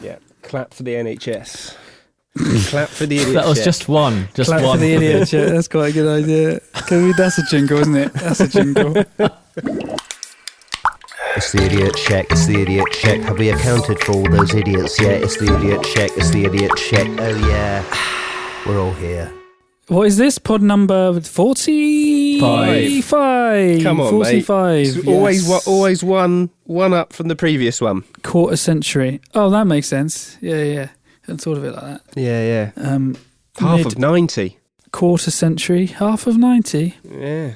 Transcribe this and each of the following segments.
Yeah. Clap for the NHS. Clap for the idiot. That was check. just one. Just Clap one. for the idiot check. That's quite a good idea. That's a jingle, isn't it? That's a jingle. It's the idiot check, it's the idiot check. Have we accounted for all those idiots yet? It's the idiot check, it's the idiot check. Oh yeah, we're all here. What is this? Pod number 45. Come on, 45. mate. It's always one up from the previous one. Quarter century. Oh, that makes sense. Yeah. Hadn't thought of it like that. Yeah. Half of 90. Quarter century, half of 90. Yeah.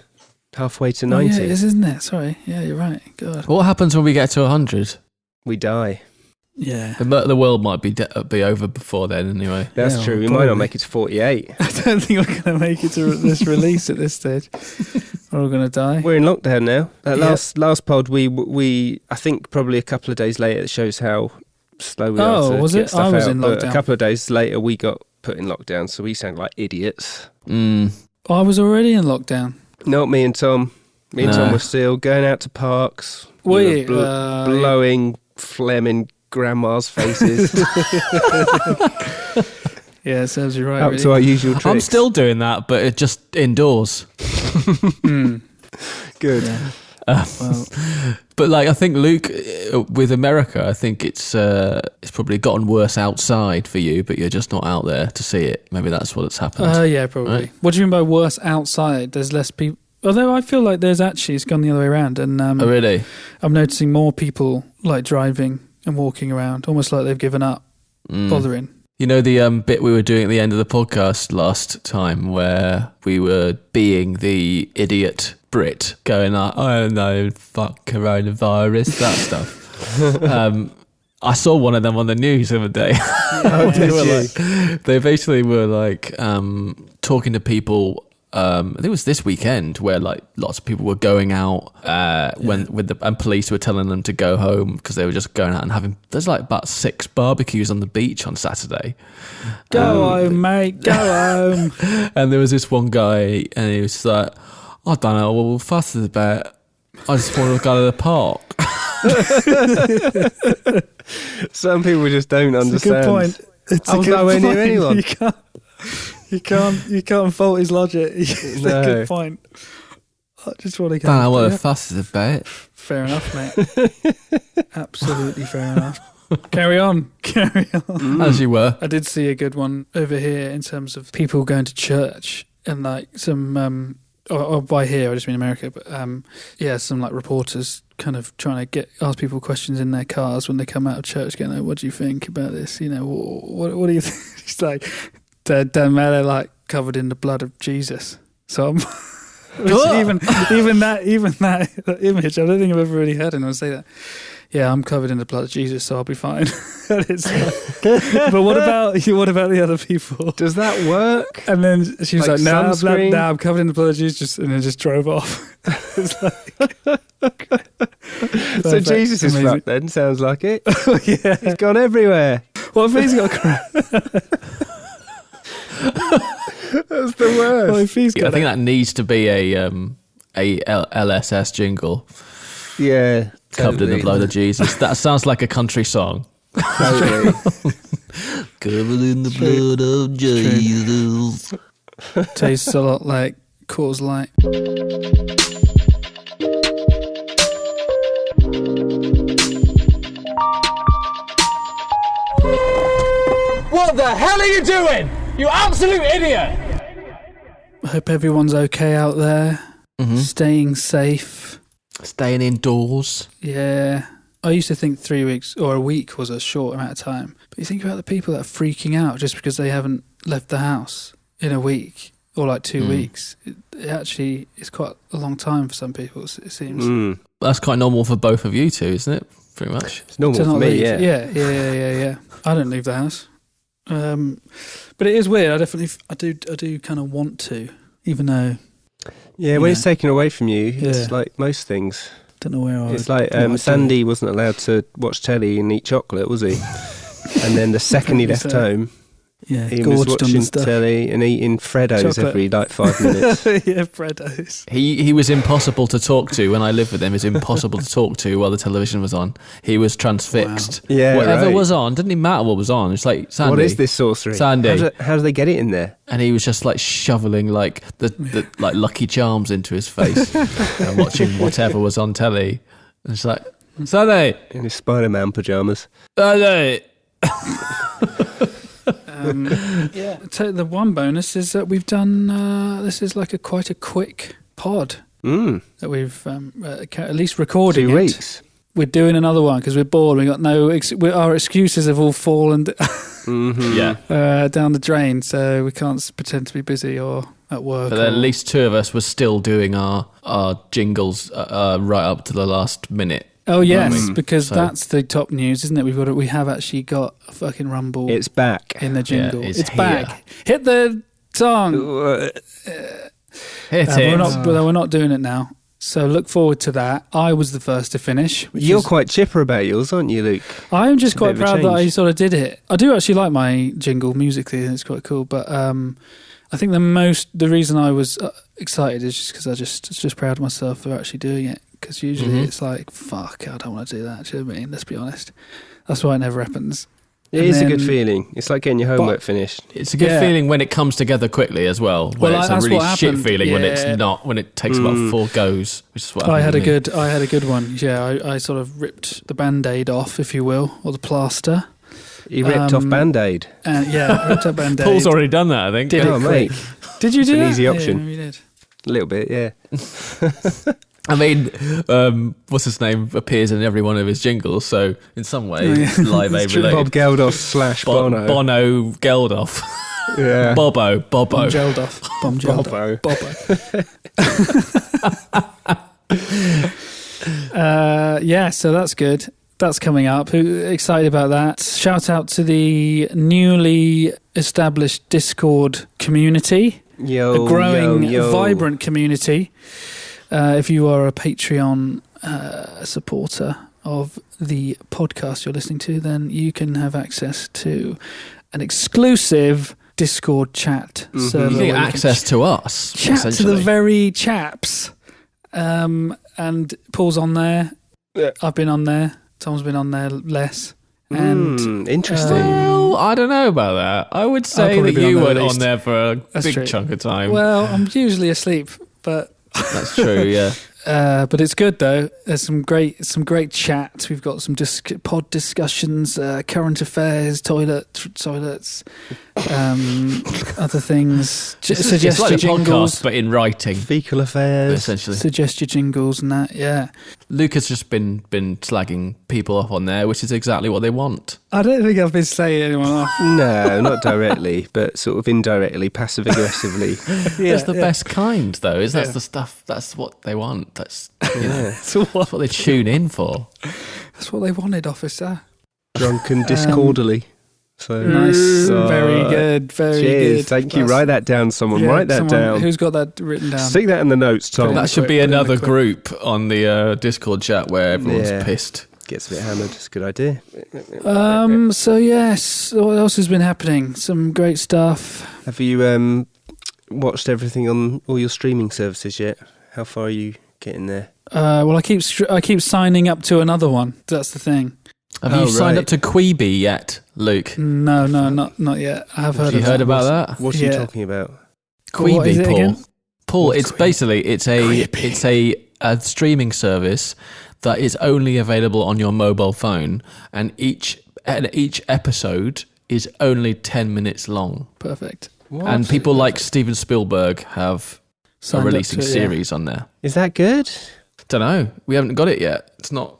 Halfway to Oh, 90. yeah, it is, isn't it? Sorry. Yeah, you're right. God. What happens when we get to 100? We die. Yeah. The world might be over before then anyway. That's Yeah, true. We probably. might not make it to 48. I don't think we're going to make it to this release at this stage. We're all going to die. We're in lockdown now. Yeah. Last pod, we I think probably a couple of days later, it shows how slow we are to was get it? stuff I was out. in But lockdown. a couple of days later, we got put in lockdown, so we sound like idiots. Mm. I was already in lockdown. Not me and Tom. Me and Tom were still going out to parks. Wait, We were blowing phlegm in grandma's faces. Yeah, it serves you right. Up really. to our usual tricks. I'm still doing that, but it just indoors. Good. Yeah. Well. But like, I think Luke, with America, I think it's probably gotten worse outside for you, but you're just not out there to see it. Maybe that's what's happened. Yeah, probably. Right. What do you mean by worse outside? There's less people. Although I feel like it's gone the other way around, and Oh, really? I'm noticing more people like driving and walking around, almost like they've given up bothering. You know the bit we were doing at the end of the podcast last time where we were being the idiot Brit going like, oh no, fuck coronavirus, that stuff. I saw one of them on the news the other day. They basically were like talking to people. I think it was this weekend where like lots of people were going out and police were telling them to go home because they were just going out and having. There's like about 6 barbecues on the beach on Saturday. Go home, mate. Go home. And there was this one guy, and he was like, I don't know, well, fuss is about. I just want to go to the park. Some people just don't understand. It's a good point. It's I was nowhere near anyone. You can't fault his logic. It's a good point. I just want to Don't know what the fuss is about. Fair enough, mate. Absolutely fair enough. Carry on. As you were. I did see a good one over here in terms of people going to church and like some, or by here, I just mean America, but some like reporters kind of trying to ask people questions in their cars when they come out of church, going, oh, what do you think about this? You know, what do you think? It's like, don't matter, like covered in the blood of Jesus. So I'm, even that image, I don't think I've ever really heard anyone say that. Yeah, I'm covered in the blood of Jesus, so I'll be fine. And it's like, but what about the other people? Does that work? And then she was like, no, sunscreen? I'm covered in the blood of Jesus, and then just drove off. It's like, So Jesus is amazing. fucked then, sounds like it. Oh, yeah. He's gone everywhere. What if he's got crap? That's the worst. Well, if he's I got think that needs to be a LSS jingle. Yeah. Covered in the blood of Jesus. That sounds like a country song. Totally. Covered in the blood of Jesus. tastes a lot like Coors Light. What the hell are you doing? You absolute idiot! I hope everyone's okay out there, staying safe. Staying indoors. Yeah. I used to think 3 weeks or a week was a short amount of time. But you think about the people that are freaking out just because they haven't left the house in a week or like 2 weeks. It actually is quite a long time for some people, it seems. That's quite normal for both of you two, isn't it? Pretty much. It's normal To for not me, leave. yeah. Yeah. I don't leave the house. But it is weird. I do kind of want to, even though Yeah, when it's taken away from you, it's Yeah. like most things. don't know where I It's would- like what I'd do. Sandy wasn't allowed to watch telly and eat chocolate, was he? And then the second he left so. home, Yeah, Ian was gorged on watching the stuff. telly and eating Freddos Chocolate. every 5 minutes. Yeah, Freddos. He was impossible to talk to when I lived with him. He was impossible to talk to while the television was on. He was transfixed. Wow. Yeah, whatever right. was on, didn't even matter what was on. It's like, Sandy, What is this sorcery? Sandy. How do they get it in there? And he was just like shoveling like the like Lucky Charms into his face and watching whatever was on telly. And it's like, Sandy, In his Spider-Man pyjamas. Sandy. Yeah. So the one bonus is that we've done. This is like quite a quick pod that we've at least recording 2 it. weeks. We're doing another one because we're bored. We got no. Our excuses have all fallen Yeah. down the drain, so we can't pretend to be busy or at work. But then at least two of us were still doing our jingles right up to the last minute. Oh yes, because So- that's the top news, isn't it? We have actually got a fucking rumble It's back. in the jingle. it's it's here. back. Hit the song. Hit it. We're not doing it now. So look forward to that. I was the first to finish. You're quite chipper about yours, aren't you, Luke? I'm just It's a quite bit of a proud that I change. sort of did it. I do actually like my jingle musically, and it's quite cool. But I think the reason I was excited is just because I was just proud of myself for actually doing it. Because usually it's like, fuck, I don't want to do that. Do you know what I mean? Let's be honest. That's why it never happens. It And is a good then- feeling. It's like getting your homework finished. It's a good Yeah. feeling when it comes together quickly as well. When Well, it's a that's really what shit happened. feeling when Yeah. it's not. When it takes about 4 goes, which is what happened I had to me. I had a good one. Yeah, I sort of ripped the Band-Aid off, if you will, or the plaster. He ripped off Band-Aid. And yeah, ripped a Band-Aid. Paul's already done that, I think. Did Oh, it mate. quick. Did you do an that? easy option. Yeah, you did. A little bit, yeah. I mean, what's his name appears in every one of his jingles, so in some way, it's Live Aid related. Bob Geldof / Bono. Bono Geldof. Yeah. Bobo. Bomb gelled off. Bomb gelled Bobo. Bobo. Yeah, so that's good. That's coming up. Excited about that. Shout out to the newly established Discord community. Yo, A growing, yo. vibrant community. If you are a Patreon supporter of the podcast you're listening to, then you can have access to an exclusive Discord chat server. You where get can access to us, chat to essentially. the very chaps. And Paul's on there. Yeah. I've been on there. Tom's been on there less. And Interesting. Well, I don't know about that. I would say probably that be on you there at weren't on least. there for a That's big true. chunk of time. well, I'm usually asleep, but That's true, yeah. but it's good though. There's some great chat. We've got some pod discussions, current affairs, toilets, other things. Suggest It's like your a podcast, jingles. but in writing, Fecal affairs. essentially. Suggest your jingles and that. Yeah, Luke has just been slagging people off on there, which is exactly what they want. I don't think I've been saying anyone off. No, not directly, but sort of indirectly, passive aggressively. That's the best kind, though. That's the stuff. That's what they want. That's that's what they tune in for. That's what they wanted, officer. Drunk and discordly. So Nice, very good, very Cheers. good. Thank you. That's- Write that down, someone. yeah, Write that someone- down. Who's got that written down? Stick that in the notes, Tom. Yeah. That should quick, be put in another the quick. group on the Discord chat where everyone's Yeah. pissed. Gets a bit hammered. It's a good idea. So yes, what else has been happening? Some great stuff. Have you watched everything on all your streaming services yet? How far are you getting there? Well, I keep signing up to another one. That's the thing. Have Oh, you signed right. up to Quibi yet, Luke? No, not yet. I have heard. Have you of heard that. about that? What are you Yeah. talking about? What is Quibi, it Paul. again? Paul, What's it's Quibi? basically it's a streaming service that is only available on your mobile phone, and each episode is only 10 minutes long. Perfect. And people like Steven Spielberg have Signed a up releasing to it, yeah. series on there. Is that good? Don't know. We haven't got it yet. It's not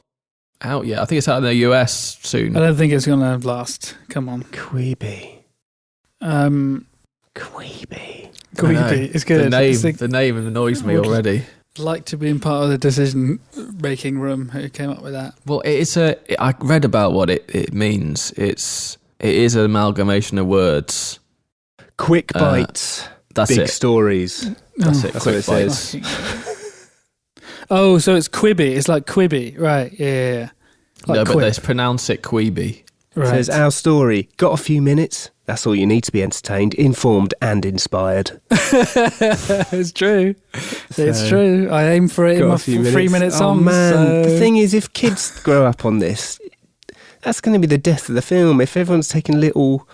out yet. I think it's out in the US soon. I don't think it's going to last. Come on. Queeby. Quibi. Queeby. I know. It's good. The name annoys me already. Like to be in part of the decision-making room. Who came up with that? Well, I read about what it means. It is an amalgamation of words. Quick bites. That's Big it. stories. That's it. That's what it Quick bites. says. Oh, so it's Quibi. It's like Quibi, right? Yeah. Like No, but Quip. they pronounce it Quibi. Right. Says, our story. Got a few minutes? That's all you need to be entertained, informed and inspired. It's true. It's So, true. I aim for it in got my a few 3-minute songs. Oh, man. So. The thing is, if kids grow up on this, that's going to be the death of the film. If everyone's taking little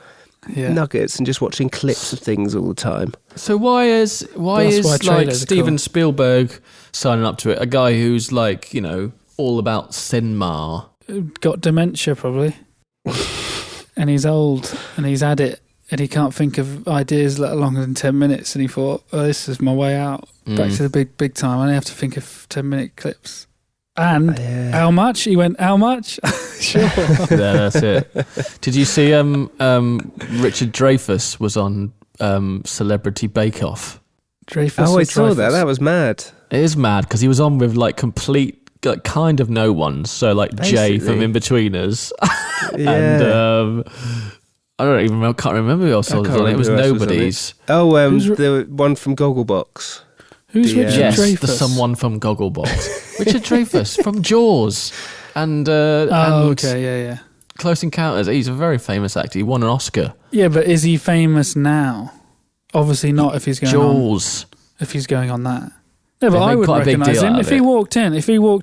nuggets and just watching clips of things all the time. So why is like Steven Spielberg signing up to it? A guy who's like, you know, all about cinema. Got dementia probably. And he's old and he's had it and he can't think of ideas longer than 10 minutes and he thought, oh, this is my way out. Back to the big time. I only have to think of 10-minute clips. And how much? He went, how much? Sure. Yeah, that's it. Did you see Richard Dreyfuss was on Celebrity Bake Off? I saw that. That was mad. It is mad because he was on with like complete, like kind of no ones. So like Jay from In-Betweeners. And I don't even know, can't remember who else was on it. It was Nobody's. The one from Gogglebox. Who's Richard Dreyfuss? The someone from Gogglebox. Richard Dreyfuss from Jaws. And yeah. Close Encounters. He's a very famous actor. He won an Oscar. Yeah, but is he famous now? Obviously not if he's going Jaws. on. If he's going on that. No, but I would recognise him. If he walked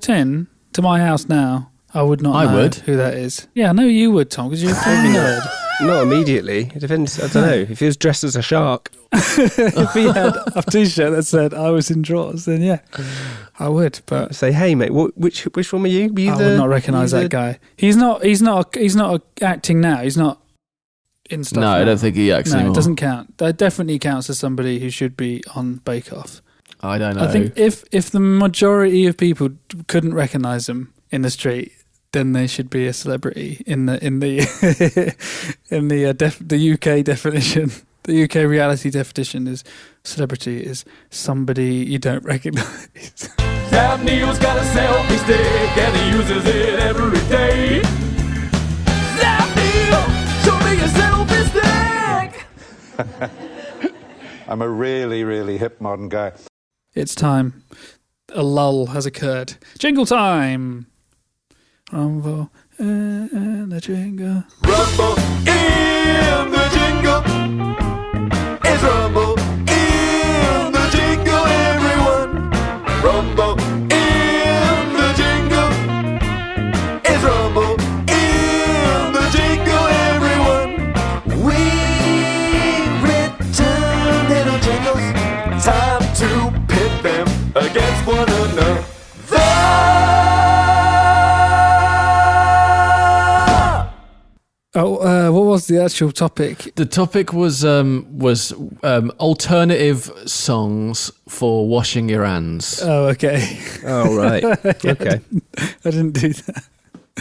in to my house now, I would not know who that is. Yeah, I know you would, Tom, because you're a film nerd. Not immediately. It depends. I don't know. If he was dressed as a shark. If he had a T-shirt that said I was in Jaws, then yeah, I would. But say, hey mate, which one were you? I would not recognise that guy. He's not acting now. He's not in stuff. No, now. I don't think he acts anymore. No, it doesn't count. That definitely counts as somebody who should be on Bake Off. I don't know. I think if the majority of people couldn't recognise him in the street, then they should be a celebrity in the the UK definition. The UK reality definition is celebrity is somebody you don't recognise. Sam Neill's got a selfie stick and he uses it every day. Sam Neill, show me your selfie stick. I'm a really, really hip modern guy. It's time. A lull has occurred. Jingle time. Rumble in the jingle. Rumble in the jingle. It's rumble in the jingle, everyone. Rumble in the jingle. It's rumble in the jingle, everyone. We've written little jingles. Time to pit them against one another. What was the actual topic? The topic was alternative songs for washing your hands. Oh, okay. Oh, right. Okay. I didn't do that.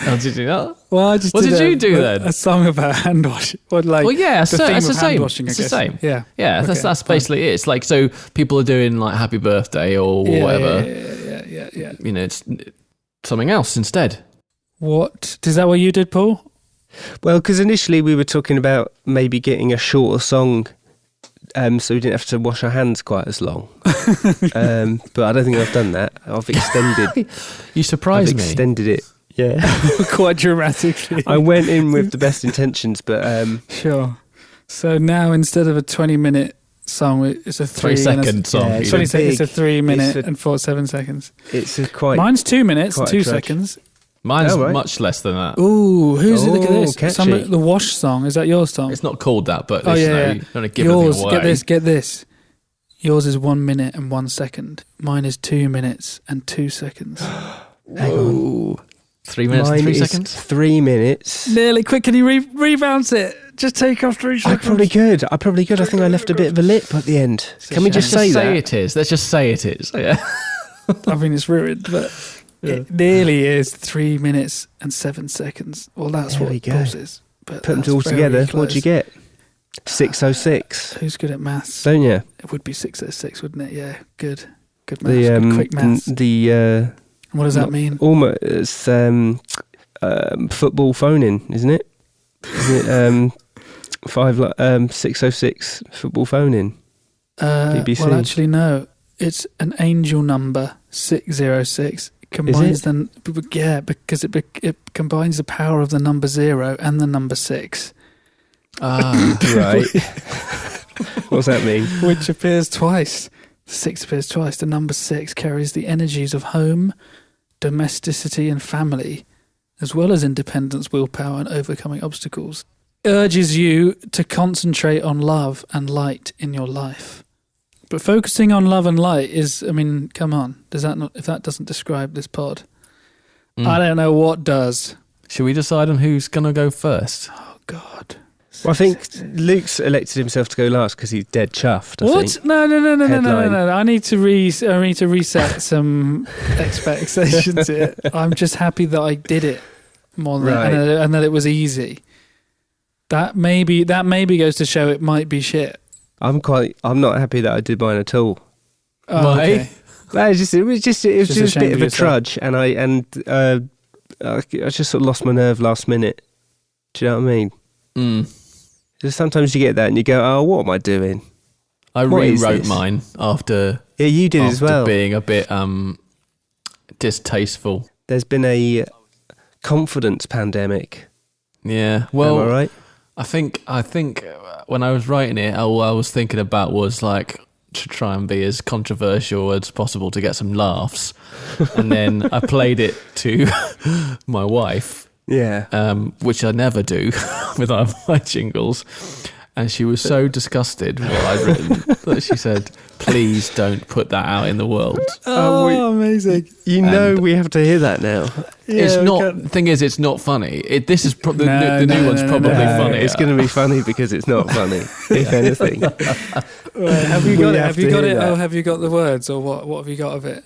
Oh, did you not? Well, I just what did you do then? A song about hand washing. Well, yeah, it's the same. Washing, it's the same. Yeah, yeah. Okay, that's basically it. It's like, so people are doing like happy birthday or whatever. Yeah. You know, it's something else instead. What is that? What you did, Paul? Well, because initially we were talking about maybe getting a shorter song, so we didn't have to wash our hands quite as long. But I don't think I've done that. I've extended. You surprised me. I've extended it. Yeah, quite dramatically. I went in with the best intentions, but sure. So now instead of a 20-minute song, it's a 3-second song. Yeah, 20 seconds. It's a 3-minute and 47 seconds. It's a quite. Mine's 2 minutes, 2 seconds. Mine's much less than that. Ooh, look at this. Catchy. The Wash song. Is that your song? It's not called that, but yeah. You don't give yours, anything away. Get this. Yours is 1 minute and 1 second. Mine is 2 minutes and 2 seconds. Hang on. 3 minutes and 3 seconds? 3 minutes. Nearly. Quick, can you rebounce it? Just take off 3 seconds. I probably could. I think I left a bit of a lip at the end. Can we just say that? It is. Let's just say it is. Yeah. I mean, it's ruined, but it nearly is 3 minutes and 7 seconds. Well, that's what Bob's is. But put them all together. What do you get? 606. Who's good at maths? Don't you? It would be 606, wouldn't it? Yeah, good maths. Good quick maths. What does that mean? Almost it's football phoning, isn't it? Isn't it 606 football phoning? BBC. Well, actually, no. It's an angel number 606. combines because it combines the power of the number 0 and the number 6. Ah, Right. What's that mean? Which appears twice. The 6 appears twice. The number 6 carries the energies of home, domesticity and family, as well as independence, willpower and overcoming obstacles. Urges you to concentrate on love and light in your life. But focusing on love and light is, I mean, come on. Does that not, if that doesn't describe this pod, I don't know what does. Should we decide on who's going to go first? Oh, God. Well, I think Luke's elected himself to go last because he's dead chuffed. I What? think. No. Headline. I need to reset some expectations here. I'm just happy that I did it more than Right. and that it was easy. That maybe goes to show it might be shit. I'm not happy that I did mine at all. Oh, Why? okay. It was just a Just bit ashamed of of a yourself. trudge, and I just sort of lost my nerve last minute. Do you know what I mean? Mm. Just sometimes you get that, and you go, "Oh, what am I doing?" I What is rewrote this? mine after Yeah, you did as well. being a bit distasteful. There's been a confidence pandemic. Yeah. Am Well, I right? I think when I was writing it, all I was thinking about was like to try and be as controversial as possible to get some laughs, and then I played it to my wife, Yeah. which I never do with my jingles, and she was so disgusted with what I'd written that she said, "Please don't put that out in the world." Oh, amazing. You know we have to hear that now. It's not. The thing is, it's not funny. This is the new one's probably funny. It's going to be funny because it's not funny, if anything. Right, have you got We it? have Have you to got hear it? that. Oh, have you got the words, or what? What have you got of it?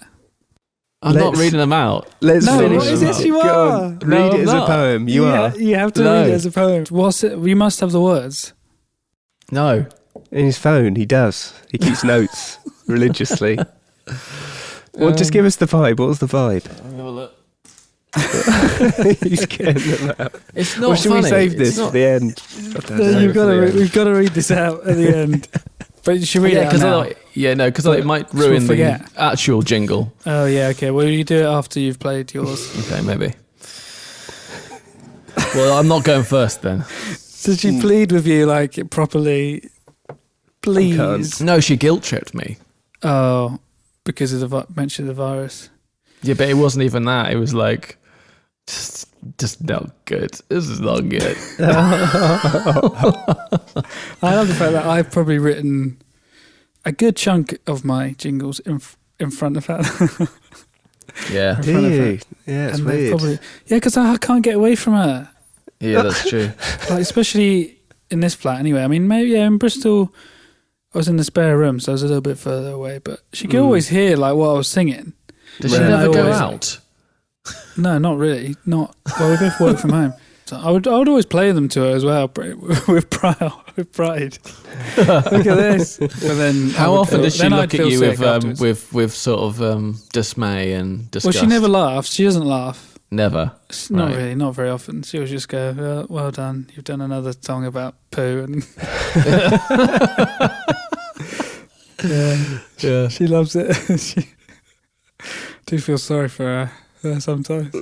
I'm not Let's- reading them out. Let's No, finish. what is it? You Go are. on. No, Read it I'm as a not. poem. You are. You have to No. read it as a poem. What's it? You must have the words. No. In his phone, he does. He keeps notes religiously. Well, just give us the vibe. What was the vibe? He's getting them out. It's not Or should funny. we save It's this not- for the end? I don't know. You've got to. We've got to read this out at the end. But you should read it out now. because it might we'll ruin the forget. actual jingle. Oh yeah. Okay. Well, you do it after you've played yours. Okay, maybe. Well, I'm not going first then. Did she plead with you like properly? Please. can't. No, she guilt tripped me. Oh, because of the mention of the virus. Yeah, but it wasn't even that. It was like, just not good. This is not good. I love the fact that I've probably written a good chunk of my jingles in front of her. Yeah, Do you? Yeah, it's and they've weird. probably because I can't get away from her. yeah, that's true. Like especially in this flat. Anyway, I mean, maybe in Bristol, I was in the spare room, so I was a little bit further away. But she could always hear like what I was singing. Does she Right. never I go always- out? No, not really. Not well. We both work from home. So I would always play them to her as well with pride. With pride. Look at this. But then How often does she then look I'd at feel you sick afterwards. with sort of dismay and disgust? Well, she never laughs. She doesn't laugh. Never. It's not Right. really, not very often. She'll just go, well done. You've done another song about poo. And Yeah. she loves it. She do feel sorry for her sometimes.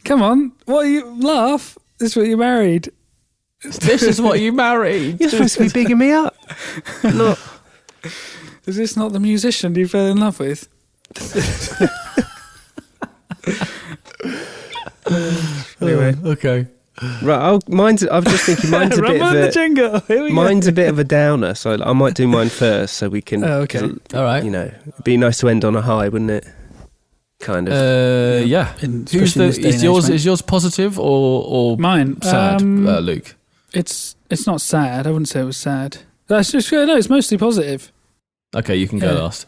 Come on. What you laugh? This is what you married. This is what you married. You're supposed to be bigging me up. Not. Is this not the musician you fell in love with? Anyway. Okay. Right, I was just thinking mine's a bit of the a jingle. Here we mine's a bit of a downer, so I might do mine first, so we can. Oh, okay. 'cause, All right. You know, it'd be nice to end on a high, wouldn't it? Kind of. Yeah. In- Who's especially in this day and age, mate. is yours positive or Mine. sad, Luke? It's not sad. I wouldn't say it was sad. That's just no. It's mostly positive. Okay, you can go Yeah. last.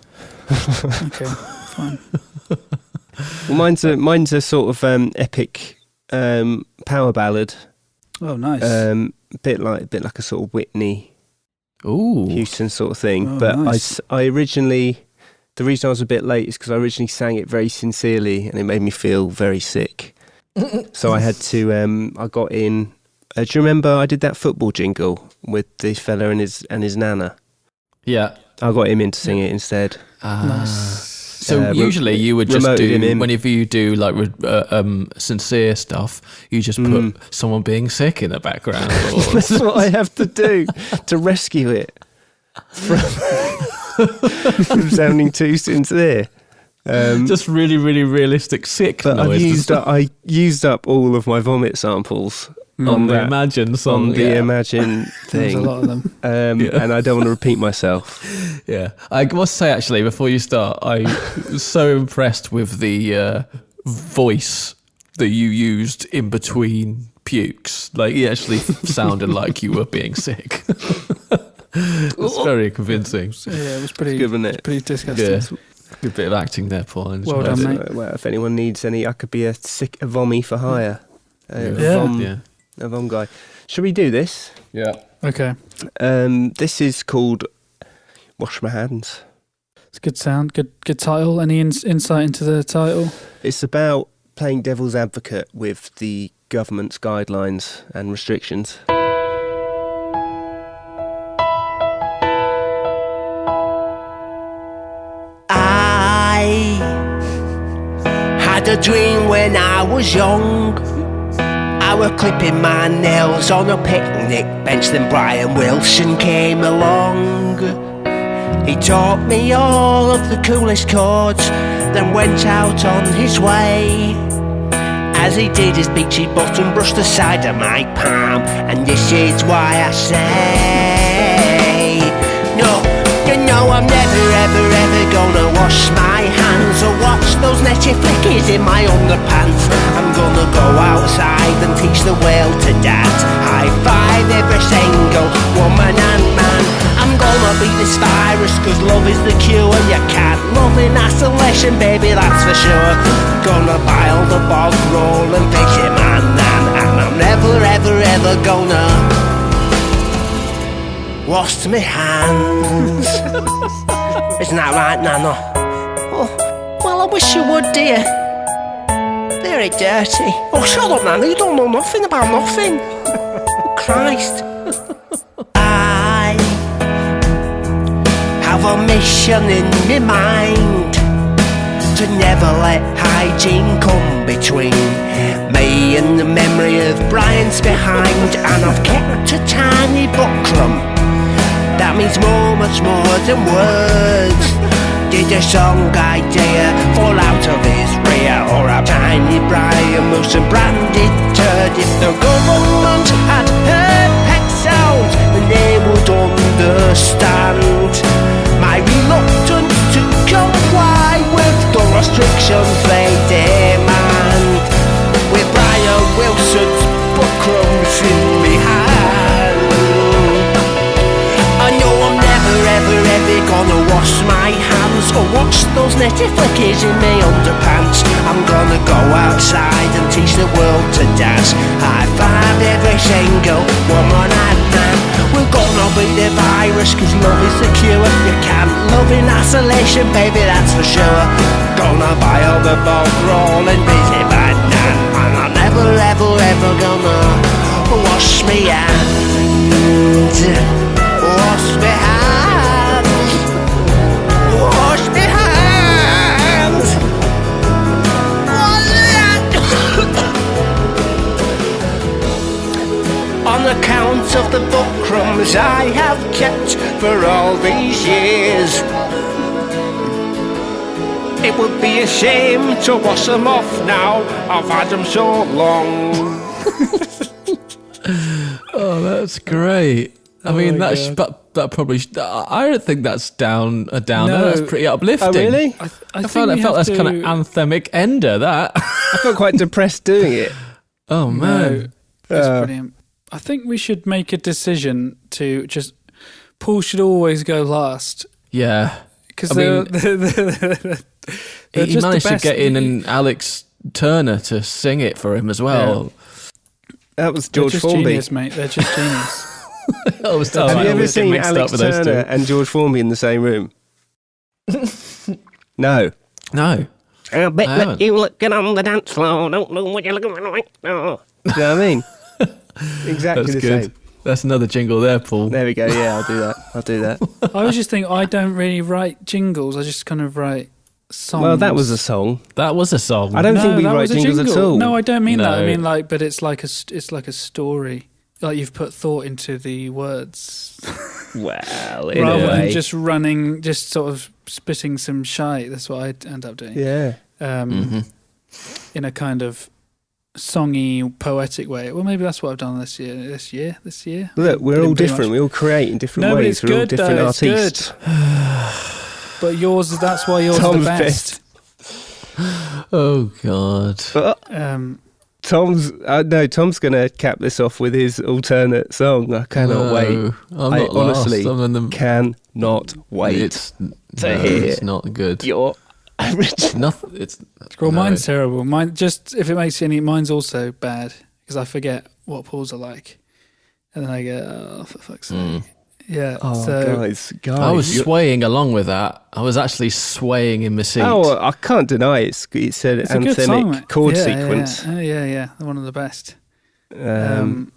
Okay, fine. Well, mine's a sort of epic power ballad. Oh, nice. Bit like a sort of Whitney Ooh. Houston sort of thing. Oh, But nice. I originally, the reason I was a bit late is because I originally sang it very sincerely, and it made me feel very sick. So I had to. I got in. Do you remember I did that football jingle with the fella and his nana? Yeah. I got him in to sing it instead. Nice. So usually you would just remoted him do, in. whenever you do like sincere stuff, you just put someone being sick in the background. Or That's what I have to do to rescue it from sounding too sincere. just really, really realistic sick But noises. I used up all of my vomit samples on the that- Imagine song. on the Imagine There's a thing. lot of them. And I don't want to repeat myself. Yeah, I must say actually, before you start, I was so impressed with the voice that you used in between pukes. Like, you actually sounded like you were being sick. It's very convincing. Yeah, it was pretty Good, wasn't it? pretty disgusting. Yeah, good bit of acting there, Paul. I Well enjoyed done, it. mate. Well, if anyone needs any, I could be a vommy for hire. Yeah. A vom guy. Shall we do this? Yeah. Okay, This is called Wash My Hands. it's a good sound. Good title. Any insight into the title? It's about playing devil's advocate with the government's guidelines and restrictions. I had a dream when I was young. I was clipping my nails on a picnic bench, then Brian Wilson came along. He taught me all of the coolest chords, then went out on his way. As he did, his peachy bottom brushed the side of my palm, and this is why I say, no, you know I'm never ever ever gonna wash my hands or watch those netty flickies in my underpants. I'm gonna go outside and teach the world to dance. High five every single woman and man. I'm gonna beat this virus, cause love is the cure. You can't love in isolation, baby, that's for sure. Gonna buy all the bog roll and visit my nan, and I'm never ever ever gonna wash my hands. Isn't that right, Nana? Oh, well, I wish you would, dear. Very dirty. Oh, shut up, Nana, you don't know nothing about nothing. Christ. I have a mission in my mind to never let hygiene come between me and the memory of Brian's behind. And I've kept a tiny buckram that means much more than words. Did a song idea fall out of his rear, or a tiny Brian Wilson branded turd? If the government had heard pet sounds, then they would understand my reluctance to comply with the restrictions they demand. With Brian Wilson's buckrams in me hand, I know I'm never ever ever gonna wash my hands or watch those netty flickies in me underpants. I'm gonna go outside and teach the world to dance. High five every single woman and man. We're gonna beat the virus, cause love is the cure. You can't love in isolation, baby, that's for sure. Gonna buy all the bog roll and visit my nan, and I'm never ever ever gonna wash me hands. Wash me hands. Wash me hands. On account of the buckrams I have kept for all these years, it would be a shame to wash them off now. I've had them so long. Oh, that's great. I mean, that probably. I don't think that's a downer. No. That's pretty uplifting. Oh, really? I felt that's kind of anthemic ender. That. I felt quite depressed doing it. Oh man. No, that's brilliant. I think we should make a decision to just. Paul should always go last. Yeah. Because I mean, they're he just managed the to best. get in and Alex Turner to sing it for him as well. That was They're George just Formby. genius, mate. They're just genius. Have you ever seen Alex Turner and George Formby in the same room? No. No. I bet I haven't. that you looking on the dance floor don't know what you're looking like. No. Do you know what I mean? Exactly That's the good. same. That's another jingle there, Paul. There we go. Yeah, I'll do that. I always just think I don't really write jingles. I just kind of write songs. Well, that was a song. That was a song. I don't think we that write was a jingles at jingle. all. No, I don't mean that. I No. mean but it's like a story. Like you've put thought into the words Well, in rather a than way. just sort of spitting some shite. That's what I end up doing. Yeah. In a kind of songy, poetic way. Well, maybe that's what I've done this year. Look, we're all different. We all create in different No, but ways. it's We're all good, different though. It's artists. But yours, that's why yours Tom's is the best. Oh God. Tom's going to cap this off with his alternate song. I cannot wait. I'm I not honestly lost. I'm in the. cannot wait It's to hear It's not good. your original. Nothing. It's. Well, no. mine's terrible. Mine, just if it makes any, mine's also bad because I forget what pools are like, and then I go, oh, for fuck's sake. Yeah. Oh, so guys. I was swaying along with that. I was actually swaying in my seat. Oh, I can't deny it's an it's a good song, anthemic mate. chord Yeah, sequence. Yeah. One of the best. Classic.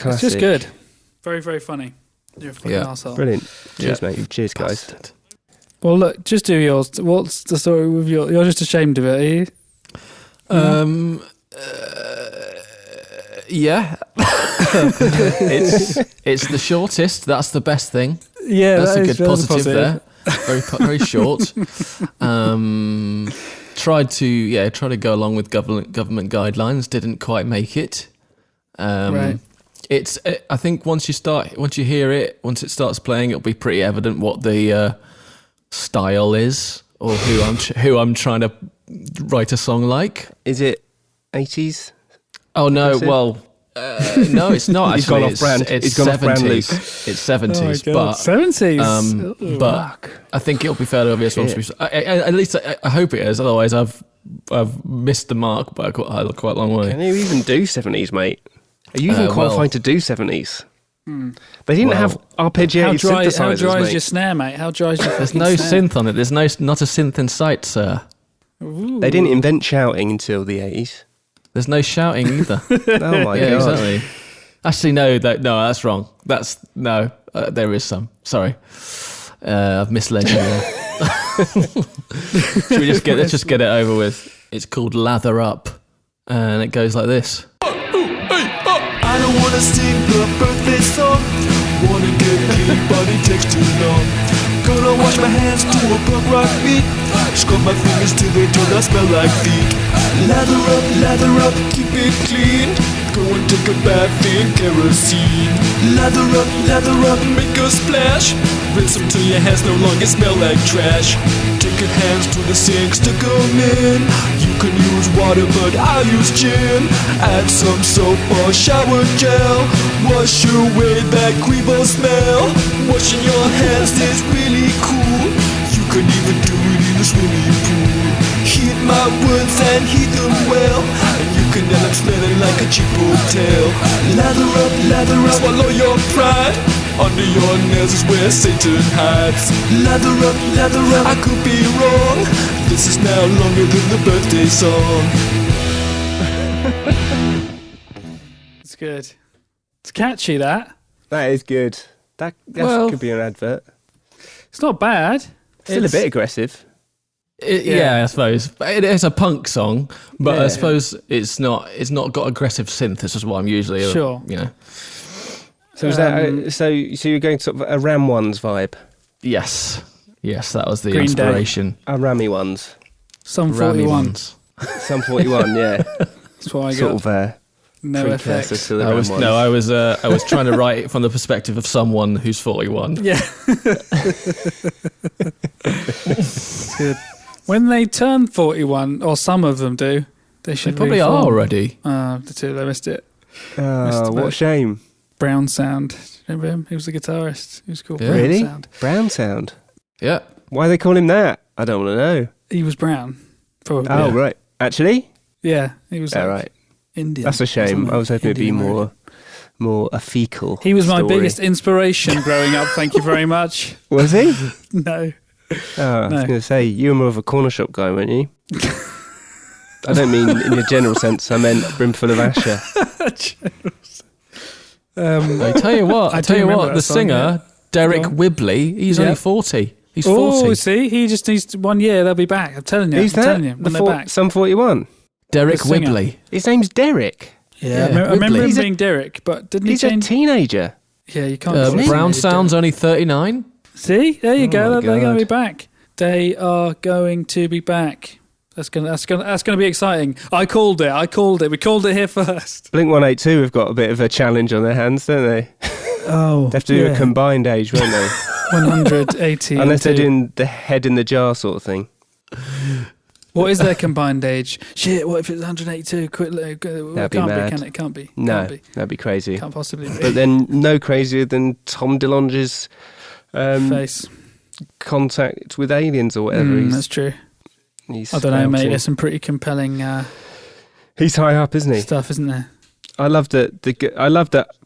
It's just good. Very, very funny. You're a fucking arsehole. Brilliant. Cheers, Yeah. mate. Cheers, guys. Bastard. Well, look, just do yours. What's the story with your? You're just ashamed of it, are you? Yeah. it's the shortest. That's the best thing. Yeah, That's that a is good really positive there. Very short. Tried to go along with government guidelines. Didn't quite make it. Right. I think once you hear it, once it starts playing, it'll be pretty evident what the style is, or who I'm trying to write a song like. Is it 80s? Oh no, Is it? well, no, it's not. He's Actually, gone off brand. It's He's gone off brand, 70s. Luke. It's 70s, but 70s. but I think it'll be fairly obvious once we. At least I hope it is. Otherwise, I've missed the mark by quite a long way. Can you even do 70s, mate? Are you even qualified to do 70s? They didn't have arpeggiated how dry synthesizers, is mate. your snare, mate? How dry is your There's fucking no snare? synth on it. There's not a synth in sight, sir. Ooh. They didn't invent shouting until the 80s. There's no shouting either. Oh my Yeah, god! exactly. Actually, no, that's wrong. There is some. Sorry, I've misled you there. Should we let's just get it over with. It's called Lather Up, and it goes like this. I don't wanna sing the birthday song. Wanna get clean, but it takes too long. Gonna wash my hands to a punk rock beat. Scrub my fingers till they do not smell like feet. Lather up, keep it clean. Go and take a bath in kerosene. Lather up, make a splash. Rinse them till your hands no longer smell like trash. Take your hands to the sink, stick 'em in. You can use water, but I'll use gin. Add some soap or shower gel. Wash away that Quibo smell. Washing your hands is really cool. You can even do it in the swimming pool. Heat my words and heat them well, and you can end up smelling like a cheap hotel. Lather up, swallow your pride. Under your nails is where Satan hides. Lather up, I could be wrong. This is now longer than the birthday song. It's good. It's catchy, that. That is good. That could be an advert. It's not bad. Still a bit aggressive. Yeah, I suppose it's a punk song, but Yeah. I suppose it's not got aggressive synth. This is what I'm usually, Sure. So is that so you're going sort of a Ram Ones vibe, Yes, that was the Green Day. inspiration. a Rammy Ones, Some Rammy 41. ones. some 41, yeah, That's what I sort got. of No precursor effects. to the I Ram was Ones. I was trying to write it from the perspective of someone who's 41. Yeah. It's good. When they turn 41, or some of them do, they They should probably are reform. already. The two, I missed it. Oh, what a shame! Brown Sound. Remember him? He was the guitarist. He was called Yeah. Brown Really, Sound. Brown Sound. Yeah. Why they call him that? I don't want to know. He was brown. Probably. Oh, right. Actually, Yeah, he was like right. Indian. That's a or shame. something. I was hoping it'd be Indian more a fecal. He was my story. biggest inspiration growing up. Thank you very much. Was he? No. Oh, I was No. going to say, you were more of a corner shop guy, weren't you? I don't mean in your general sense. I meant brimful of Asher. I tell you what. I I do tell you remember what. that The song, singer Derek Go on. Whibley. He's Yeah. only 40. He's 40. Oh, see, he just needs 1 year. They'll be back. I'm telling you. Who's I'm that? telling you. When they're back. Some 41. Derek The singer. Whibley. His name's Derek. Yeah, I remember Whibley. him being Derek, but didn't he He's a change? teenager. Yeah, you can't. call him Brown Derek. Sound's only 39. See, there you Oh go. my They're going God. to be back. They are going to be back. That's gonna be exciting. I called it. We called it here first. Blink 182 have got a bit of a challenge on their hands, don't they? Oh, They have to do a combined age, won't they? 180. Unless they're and two. doing the head in the jar sort of thing. What is their combined age? Shit, what if it's 182? That'd be Can't mad. be, can it? Can't be. No, Can't be. that'd be crazy. Can't possibly be. But then no crazier than Tom DeLonge's Face. contact with aliens or whatever. That's true. He's I don't know, mate. spouting. There's some pretty compelling He's high up, isn't he? stuff, isn't there? I love that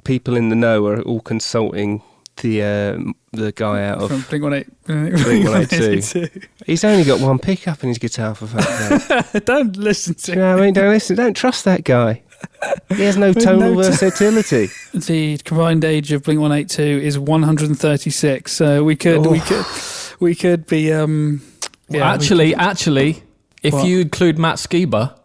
people in the know are all consulting the guy out From of Blink 182. He's only got one pickup in his guitar, for fuck's sake. Don't listen to You know what I mean? Don't listen. Don't trust that guy. He has no tonal versatility. The combined age of Blink 182 is 136. So we could be yeah, Actually, if What? you include Matt Skiba,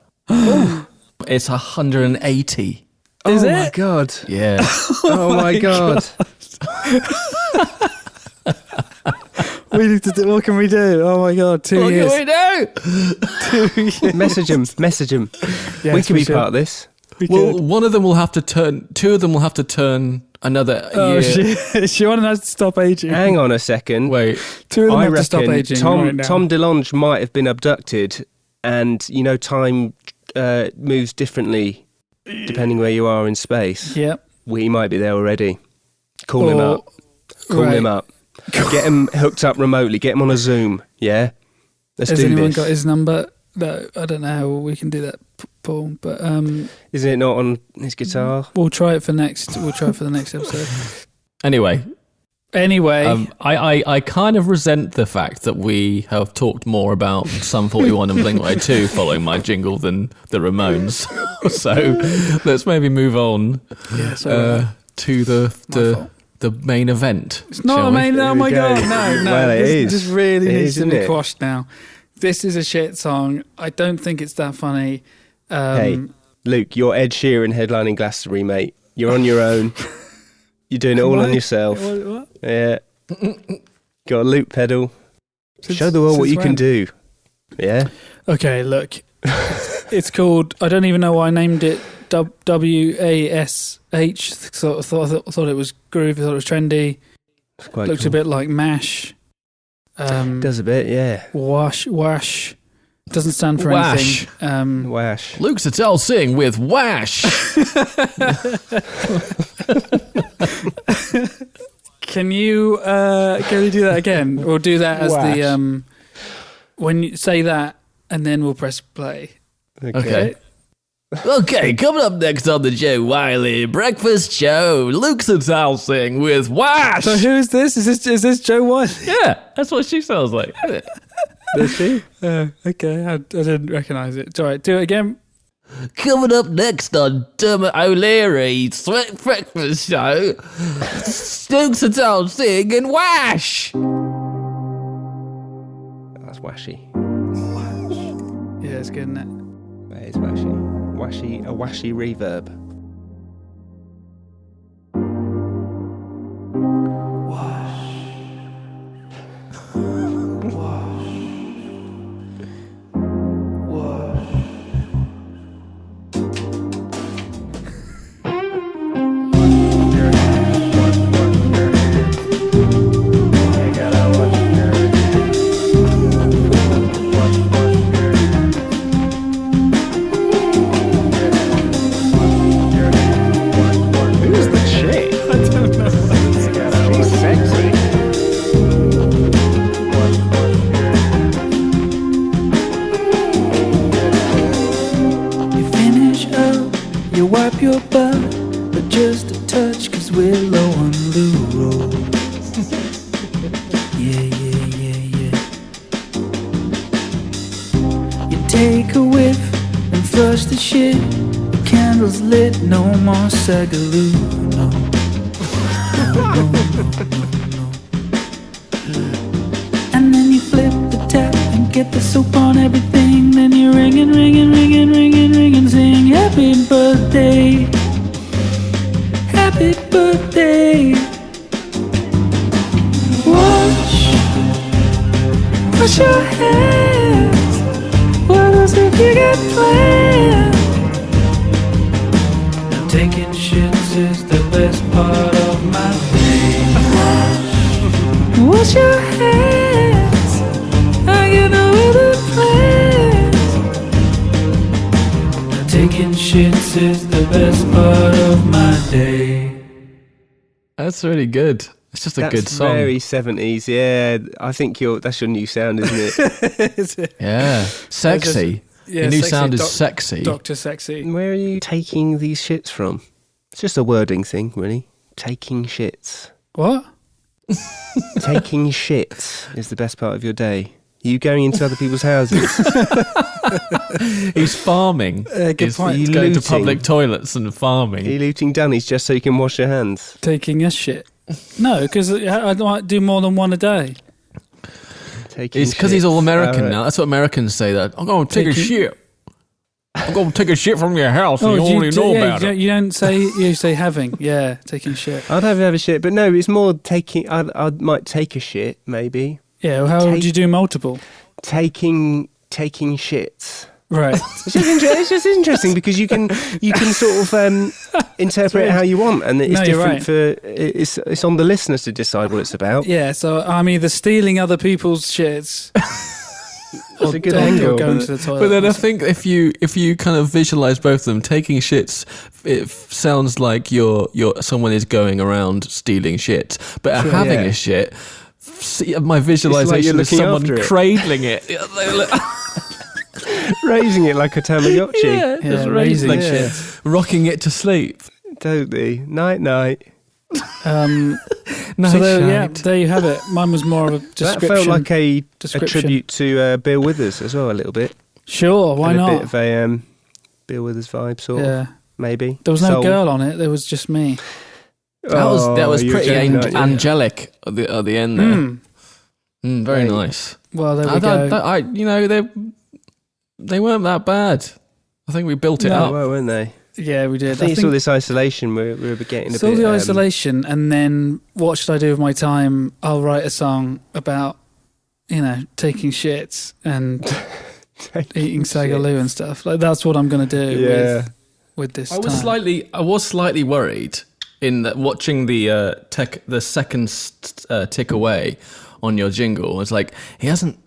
it's 180. Is oh it? my god! Yeah. Oh my god! we need to do, what can we do? Oh my god, 2 years. What can we do? 2 years. Message him. Yes, we can be should. part of this. We Well, could. one of them will have to turn. Two of them will have to turn another Oh, year. she has to stop aging. Hang on a second. Wait. Two of them I have to stop reckon aging Tom right now. Tom DeLonge might have been abducted, and time moves differently depending where you are in space. Yep. He might be there already. Call him Or- up. Call him up. Get him hooked up remotely. Get him on a Zoom. Yeah. Let's Has do anyone this. got his number? No, I don't know how we can do that, Paul. But Isn't it not on his guitar? we'll try it for next. We'll try it for the next episode. Anyway, Anyway, I kind of resent the fact that we have talked more about Sum 41 and Blink 182 following my jingle than the Ramones. So let's maybe move on to the main event. it's not shall a we? main. Oh Here my we go. god, no. Well, it this is. really It needs is, to isn't be it? quashed now. This is a shit song. I don't think it's that funny. Hey, Luke, you're Ed Sheeran headlining Glastonbury, mate. You're on your own. You're doing it all on yourself. What? Yeah. Got a loop pedal. Since- Show the world what since you can when? do. Yeah. Okay, look. It's called. I don't even know why I named it WASH. Thought it was groovy. Thought it was trendy. It's quite Looked cool. a bit like Mash. Does a bit, yeah. Wash. Doesn't stand for Wash. anything. Wash. Luke Sattel sing with Wash. Can you do that again? Or do that as Wash. the when you say that, and then we'll press play. Okay. Okay, coming up next on the Joe Wiley Breakfast Show, Luke Sattel sing with Wash. So who is this? Is this Joe Wiley? Yeah, that's what she sounds like. Isn't it? Does she? Okay, I didn't recognise it. It's all right, do it again. Coming up next on Dermot O'Leary's Sweat Breakfast Show, Luke Sattel sing and Wash. That's washy. Yeah, it's good, isn't it? That is washy. A washy reverb. Who's the chick? I don't know. She's sexy. You finish up, you wipe your butt, but just a touch, cause we're low on loo. Yeah. You take a whiff and flush the shit. The candle's lit, no more sagaloo. No. And good day. Wash your hands. What else have you got planned? Taking shits is the best part of my day. Wash your hands. I get no other plans. Taking shits is the best part of my day. That's really good. It's just a That's good song. very 70s, yeah. I think that's your new sound, isn't it? Is it? Yeah. Sexy. Your new sexy. sound is sexy. Dr. Sexy. Where are you taking these shits from? It's just a wording thing, really. Taking shits. What? Taking shits is the best part of your day. Are you going into other people's houses? He's farming. Good point. He's You going to looting. public toilets and Are farming. you looting dunnies just so you can wash your hands? Taking a shit. No, because I might do more than one a day. Taking It's because he's all shits. American Alright. now. That's what Americans say. That I'm going to take a Taking- shit. I'm going to take a shit from your house, and you do already know yeah, about it. You don't say, you say having. Yeah, taking shit. I'd have a shit, but no, it's more taking. I might take a shit, maybe. Yeah, well, how would you do multiple? Taking shits. Right. It's just interesting because you can sort of interpret it how you want, and it's No, you're different right. for it's on the listeners to decide what it's about. Yeah, so I'm either stealing other people's shits That's a good or angle. going to the toilet. But then I think if you kind of visualize both of them taking shits, it sounds like someone is going around stealing shit. But Sure. having Yeah. a shit, my visualization is looking someone after it. cradling it. Raising it like a Tamagotchi. Yeah, Yeah, just raising raising shit. it, rocking it to sleep. Totally. Night night. Nice So there, shite. there you have it. Mine was more of a That description. felt like a description. tribute to Bill Withers as well, a little bit. Sure, why And not? A bit of a Bill Withers vibe, sort of, Yeah. maybe. There was no Soul. girl on it. There was just me. That was you're pretty joking, aren't you? angelic at the end there. Very Right. nice. Well, there we go. They weren't that bad. I think we built it No. up. Well, weren't they? Yeah, we did. I think it's all this isolation we were getting a Saw bit... the isolation, and then what should I do with my time? I'll write a song about, taking shits and eating sagaloo and stuff. Like that's what I'm going to do Yeah. with this. I was slightly worried in that watching the second tick away on your jingle. It's like he hasn't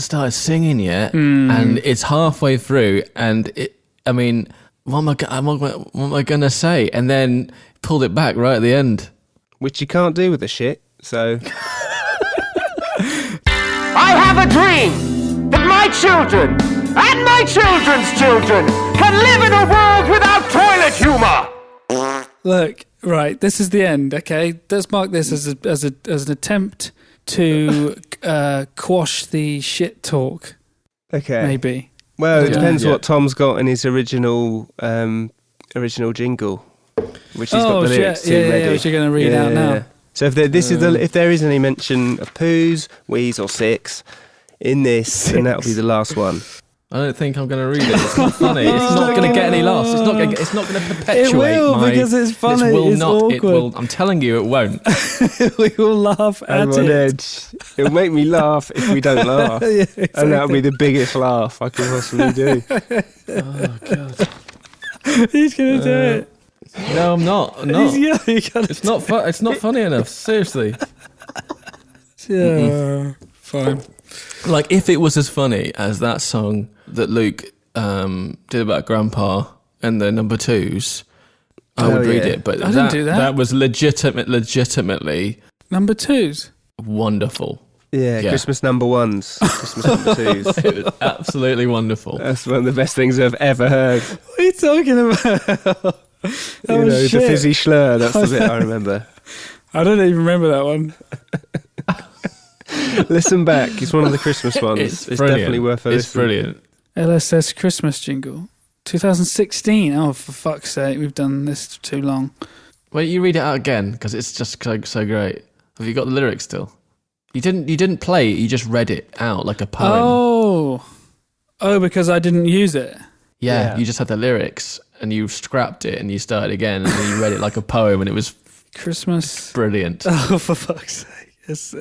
started singing yet, and it's halfway through, and what am I gonna say? And then pulled it back right at the end. Which you can't do with the shit, so... I have a dream that my children and my children's children can live in a world without toilet humor. Look, right. This is the end. Okay, let's mark this as an attempt to quash the shit talk. Okay. Maybe. Well, it Yeah. depends Yeah. what Tom's got in his original jingle, which he's got the lyrics to ready. which you're going to read out now. So if there is any mention of poos, wheeze, or six in this, then that'll be the last one. I don't think I'm going to read it. It's not funny. It's not going to get any laughs. It's not going to perpetuate. It will, because it's funny. It will It's not. It awkward. will. I'm telling you, it won't. We will laugh I'm at on it. edge. It'll make me laugh if we don't laugh. Yeah, And that'll be the biggest laugh I can possibly do. Oh god. He's going to do it. No, I'm not. I'm not. Yeah, you gotta It's not. It's not funny enough. Seriously. Yeah, fine. Like if it was as funny as that song that Luke did about Grandpa and the number twos, I would read yeah. it. But I didn't do that. That was legitimately Number twos. wonderful. Yeah, Yeah. Christmas number ones, Christmas number twos. It was absolutely wonderful. That's one of the best things I've ever heard. What are you talking about? The fizzy slur, that's the bit I remember. I don't even remember that one. Listen back, it's one of the Christmas ones. It's brilliant. definitely worth a It's listen. brilliant. LSS Christmas jingle. 2016. Oh, for fuck's sake, we've done this too long. Wait, you read it out again because it's just so great. Have you got the lyrics still? You didn't play it. You just read it out like a poem. Oh, because I didn't use it. Yeah, you just had the lyrics and you scrapped it and you started again and then you read it like a poem and it was Christmas. Brilliant. Oh, for fuck's sake. Yes.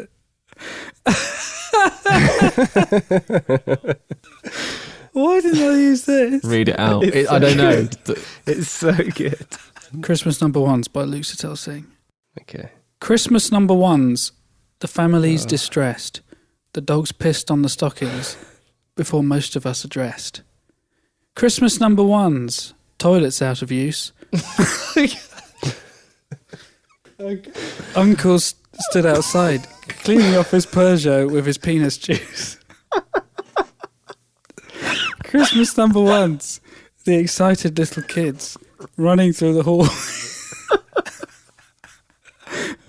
Why didn't I use this? Read it out. I don't know. It's so good. Christmas Number Ones by Luke Sattel Singh. Okay. Christmas Number Ones. The family's distressed. The dog's pissed on the stockings before most of us are dressed. Christmas Number Ones. Toilets out of use. Uncle stood outside cleaning off his Peugeot with his penis juice. Christmas Number Ones. The excited little kids running through the hall.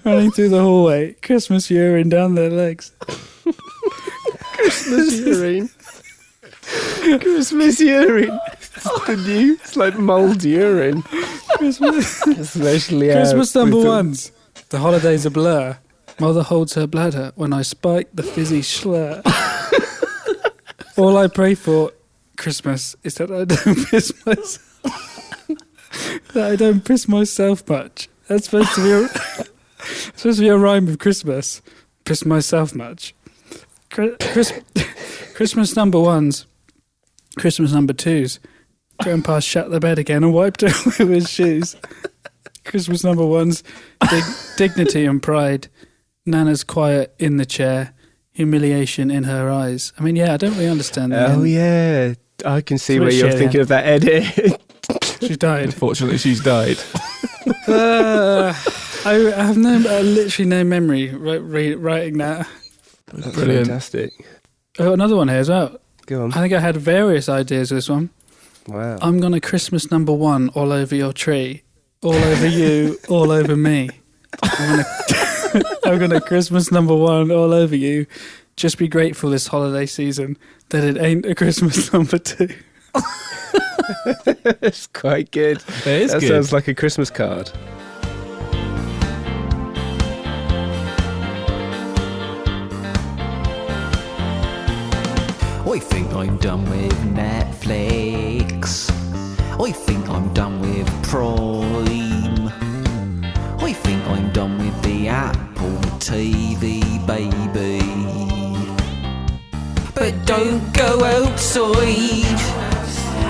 Running through the hallway. Christmas urine down their legs. Christmas urine. Christmas urine. It's like mould urine. Christmas, Especially Christmas Number Ones. The holidays a blur. Mother holds her bladder when I spike the fizzy slur. All I pray for Christmas is that I don't piss myself. That I don't piss myself much. That's supposed to be a rhyme with Christmas. Piss myself much. Christmas Number Ones. Christmas Number Twos. Grandpa shut the bed again and wiped it with his shoes. Christmas Number Ones. Dignity and pride. Nana's quiet in the chair. Humiliation in her eyes. I mean, yeah, I don't really understand that. Oh, yeah. I can see It's a where bit you're shit, thinking yeah. of that edit. She died. Unfortunately, she's died. I have literally no memory writing that. That's Brilliant. fantastic. I got another one here as well. Go on. I think I had various ideas with this one. Wow. I'm going to Christmas Number One all over your tree. All over you, all over me. I'm going to Christmas Number One all over you. Just be grateful this holiday season that it ain't a Christmas Number Two. It's quite good. It is That good. sounds like a Christmas card. I think I'm done with Netflix. I think I'm done with Prime. I think I'm done with the Apple TV, baby. But don't go outside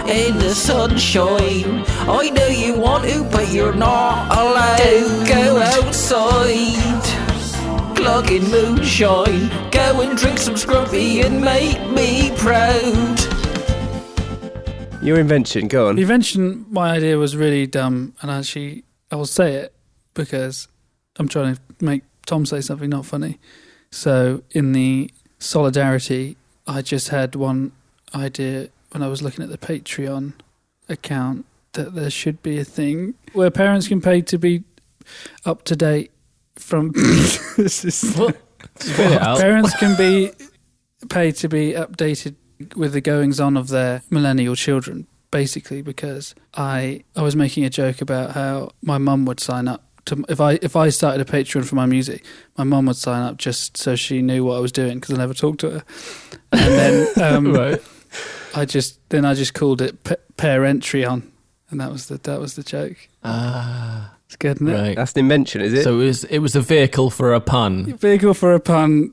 in the sunshine. I know you want to, but you're not allowed. Don't go outside, glug in moonshine. Go and drink some scrumpy and make me proud. Your invention, go on. The invention, my idea was really dumb, and actually, I will say it because I'm trying to make Tom say something not funny. So, in the solidarity, I just had one idea when I was looking at the Patreon account that there should be a thing where parents can pay to be up to date from. This is What? Spit it out. Parents can be paid to be updated with the goings on of their millennial children, basically, because I was making a joke about how my mum would sign up to if I started a Patreon for my music, my mum would sign up just so she knew what I was doing because I never talked to her. And then Right. I just called it Parentreon, and that was the joke. Ah, It's good, isn't it? right. That's an invention, is it? So it was a vehicle for a pun. Vehicle for a pun,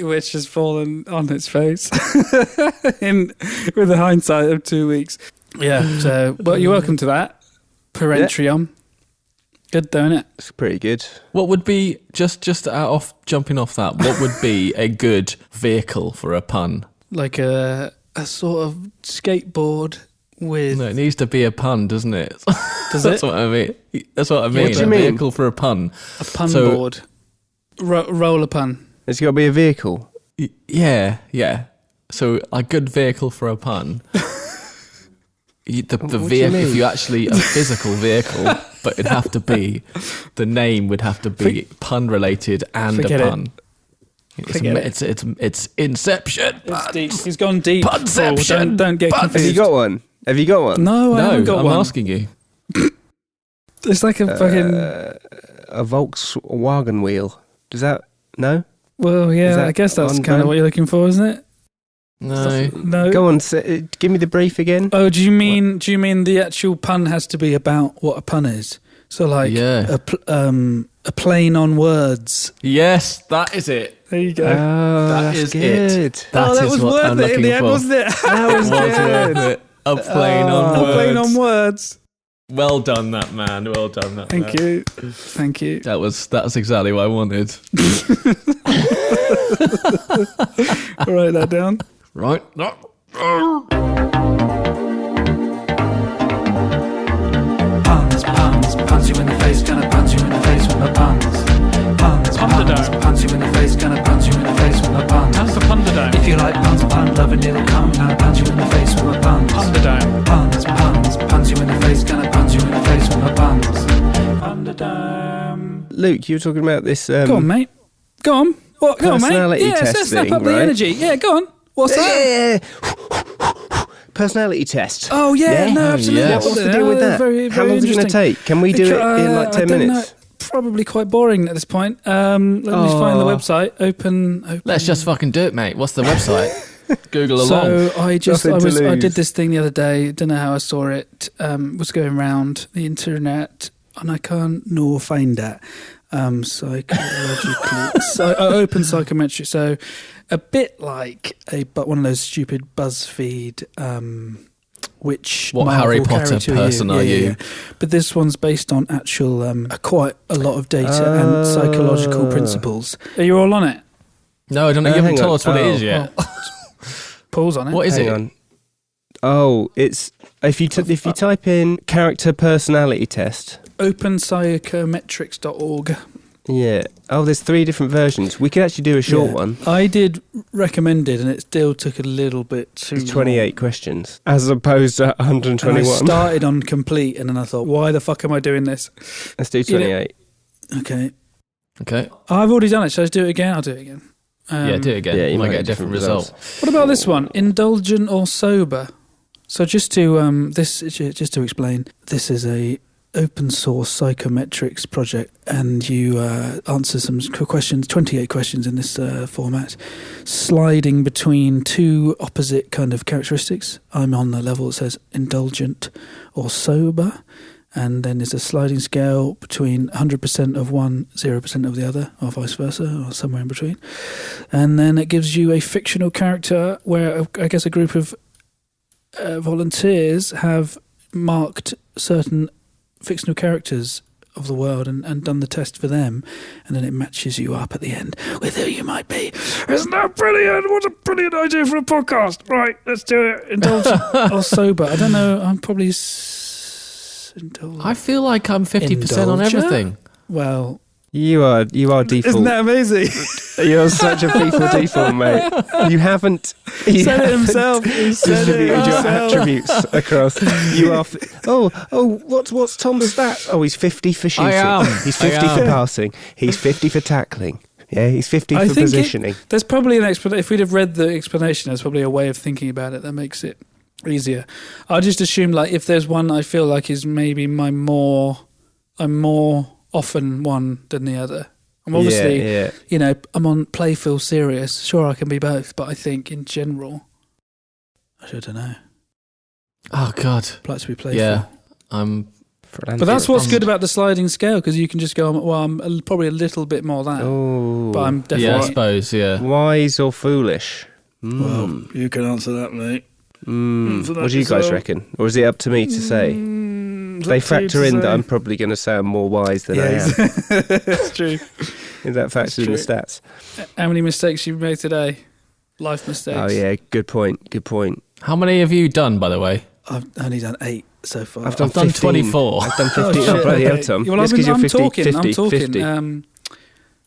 which has fallen on its face with the hindsight of 2 weeks. Yeah, so, well, you're welcome to that. Parentreon. Good, don't it? It's pretty good. What would be just jumping off that? What would be a good vehicle for a pun? Like a sort of skateboard with... No, it needs to be a pun, doesn't it? Does That's it? what I mean. That's what I mean. What do you a mean? vehicle for a pun. A pun So- board. Roll a pun. It's got to be a vehicle. Yeah. So a good vehicle for a pun. The What do you vehicle, mean? if you actually a physical vehicle, but it'd have to be the name would have to be pun related and Forget a it. pun. Forget it. It's Inception. It's deep. He's gone deep. Punception. Don't get Pun- confused. Have you got one? Have you got one? No, I haven't got I'm one. asking you. It's like a fucking... A Volkswagen wheel. Does that... No? Well, Is yeah, that I guess that's on kind of brand? what you're looking for, isn't it? No. No. Go on, give me the brief again. Oh, do you mean the actual pun has to be about what a pun is? So like Yeah. a plane on words. Yes, that is it. There you go. Oh, That that's is good. it. that is was what worth I'm it in looking the end, for. wasn't it? That was good. Worth it. A plane on A words. plane on words. Well done, that man. Well done, that man. Thank you. That was exactly what I wanted. Write that down. Right. Puns you in the face, gonna punch you in the face with my puns. Punch you in the face, gonna punch you in the face with my puns. That's the Punderdome. If you like puns, pun loving, it'll come. Gonna punch you in the face with my puns. Punderdome. Puns you in the face, gonna punch you in the face with my puns. Punderdome. Luke, you were talking about this. Go on, mate. Go on. What? Go on, mate. Personality Yeah, test snap thing, up the right? energy. Yeah, go on. What's that? Yeah. Personality test. Oh yeah, Yeah. no, absolutely. Yeah. What's the deal with that? Very, How very long is it going to interesting. take? Can we do it in like 10 I don't minutes? know. Probably quite boring at this point. Let me find the Oh. website. Open. Let's just fucking do it, mate. What's the website? Google along. So I Nothing to I lose. did this thing the other day. Don't know how I saw it. Was going around the internet and I can't nor find it. Psychologically, so I opened psychometric. So a bit like but one of those stupid BuzzFeed. Which What Marvel Harry carry Potter to person are you? But this one's based on actual quite a lot of data and psychological principles. Are you all on it? No, I don't know. You haven't hang told on. us what it is Oh. yet. Paul's on it. What is Hang it? on. Oh, it's if you type in character personality test. OpenPsychometrics.org. Yeah. Oh, there's 3 different versions. We could actually do a short Yeah. one. I did recommended, and it still took a little bit too It's 28 questions as opposed to long. And I 121. started on complete, and then I thought, why the fuck am I doing this? Let's do 28. Okay. Okay. I've already done it. Shall I do it again? I'll do it again. Yeah, do it again. yeah, you you might might get a get different different result. What about this one? Indulgent or sober? So just to just to explain, this is a open source psychometrics project, and you answer some questions, 28 questions in this format, sliding between 2 opposite kind of characteristics. I'm on the level that says indulgent or sober, and then there's a sliding scale between 100% of one, 0% of the other, or vice versa, or somewhere in between. And then it gives you a fictional character where I guess a group of volunteers have marked certain fictional characters of the world and done the test for them, and then it matches you up at the end with who you might be. Isn't that brilliant? What a brilliant idea for a podcast. Right, let's do it. Indulgent or sober. I don't know, I'm probably indulgent. I feel like I'm 50% on Indulger? everything. Well, You are default. isn't that amazing? You're such a people default, mate. You haven't. You Said it haven't himself. He said it distributed your himself. attributes across. You are. What's Tom's stats? Oh, he's 50 for shooting. I am. He's I 50 for am. passing. He's 50 for tackling. Yeah, he's 50 I for think positioning. there's probably an explanation. If we'd have read the explanation, there's probably a way of thinking about it that makes it easier. I just assume, like, if there's one I feel like is maybe I'm more often one than the other. I'm obviously, yeah. you know, I'm on playful serious. Sure, I can be both, but I think in general, I don't know. Oh, God. I like to be playful. Yeah. I'm. But that's what's good about the sliding scale, because you can just go, well, I'm probably a little bit more that, Oh, but I'm definitely. Yeah, I suppose, yeah. wise or foolish? Well, you can answer that, mate. answer that What do you guys yourself. reckon? Or is it up to me to say? They factor in that I'm probably going to sound more wise than I am. That's true. Is that factored in the stats? How many mistakes you've made today? Life mistakes. Oh, yeah, good point. Good point. How many have you done, by the way? I've only done 8 so far. I've done I've done 15. 24. I've done 15. Oh, Oh, shit, bloody hell, okay. Tom. Well, That's 'cause you're I'm 50, talking. 50, I'm talking. 50.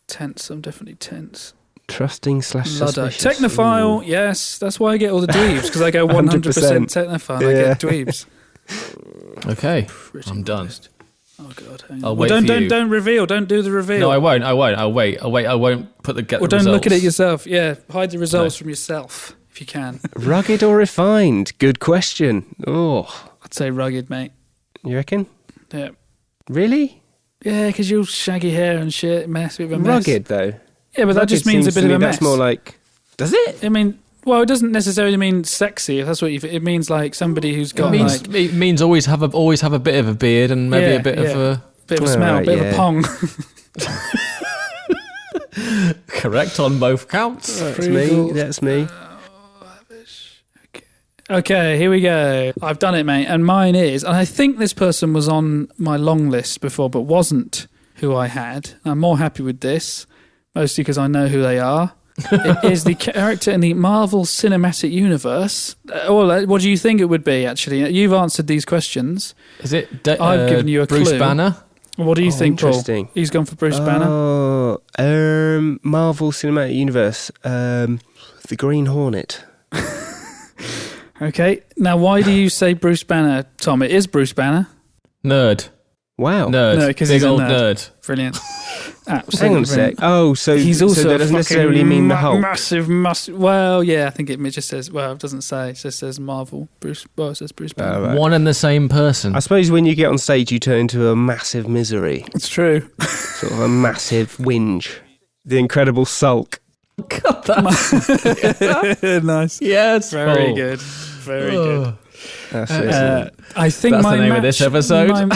Tense. I'm definitely tense. Trusting / Ludder. suspicious. Technophile. Yes, that's why I get all the dweebs, because I go 100% 100%. technophile. And I get dweebs. Okay, Pretty I'm done. modest. Oh God. Hang on. I'll Well, wait for you. don't reveal. Don't do the reveal. No, I won't. I'll wait. I won't put the get Or the don't look at it results. yourself. Yeah, hide the results from yourself if you can. Rugged or refined? Good question. Oh, I'd say rugged, mate. you reckon? Yeah. Really? Yeah, because you're shaggy hair and shit, mess with a mess. Rugged, though. Yeah, but that Rugged just means a seems bit to of me a mess. That's more like... Does it? I mean, well, it doesn't necessarily mean sexy. If that's what it means, like somebody who's got It means always have a bit of a beard and maybe a bit of a Bit of a All smell, right, bit of yeah. a pong. Correct on both counts. That's me. That's me. Okay, here we go. I've done it, mate. And mine is, and I think this person was on my long list before, but wasn't who I had. I'm more happy with this, mostly because I know who they are. It is the character in the Marvel Cinematic Universe. Well, what do you think it would be, actually? You've answered these questions. Is it I've given you a Bruce clue. Banner? What do you think, Paul? interesting. He's gone for Bruce Banner. Oh, Marvel Cinematic Universe. The Green Hornet. Okay. Now, why do you say Bruce Banner, Tom? It is Bruce Banner. Nerd. Wow. Nerd. No, 'cause Big he's a old nerd. nerd. Brilliant. Absolutely Hang on a brilliant. sec. Oh, so He's also so that doesn't a necessarily fucking mean the Hulk. massive. Well, yeah, I think it just says. Well, it doesn't say. It just says Marvel. Bruce. Well, it says Bruce Banner. Right. One and the same person. I suppose when you get on stage, you turn into a massive misery, It's true. sort of a massive whinge. The Incredible Sulk. Nice. Yes. Very Paul. good. Very good. That's it. I think That's my the name of match, this episode.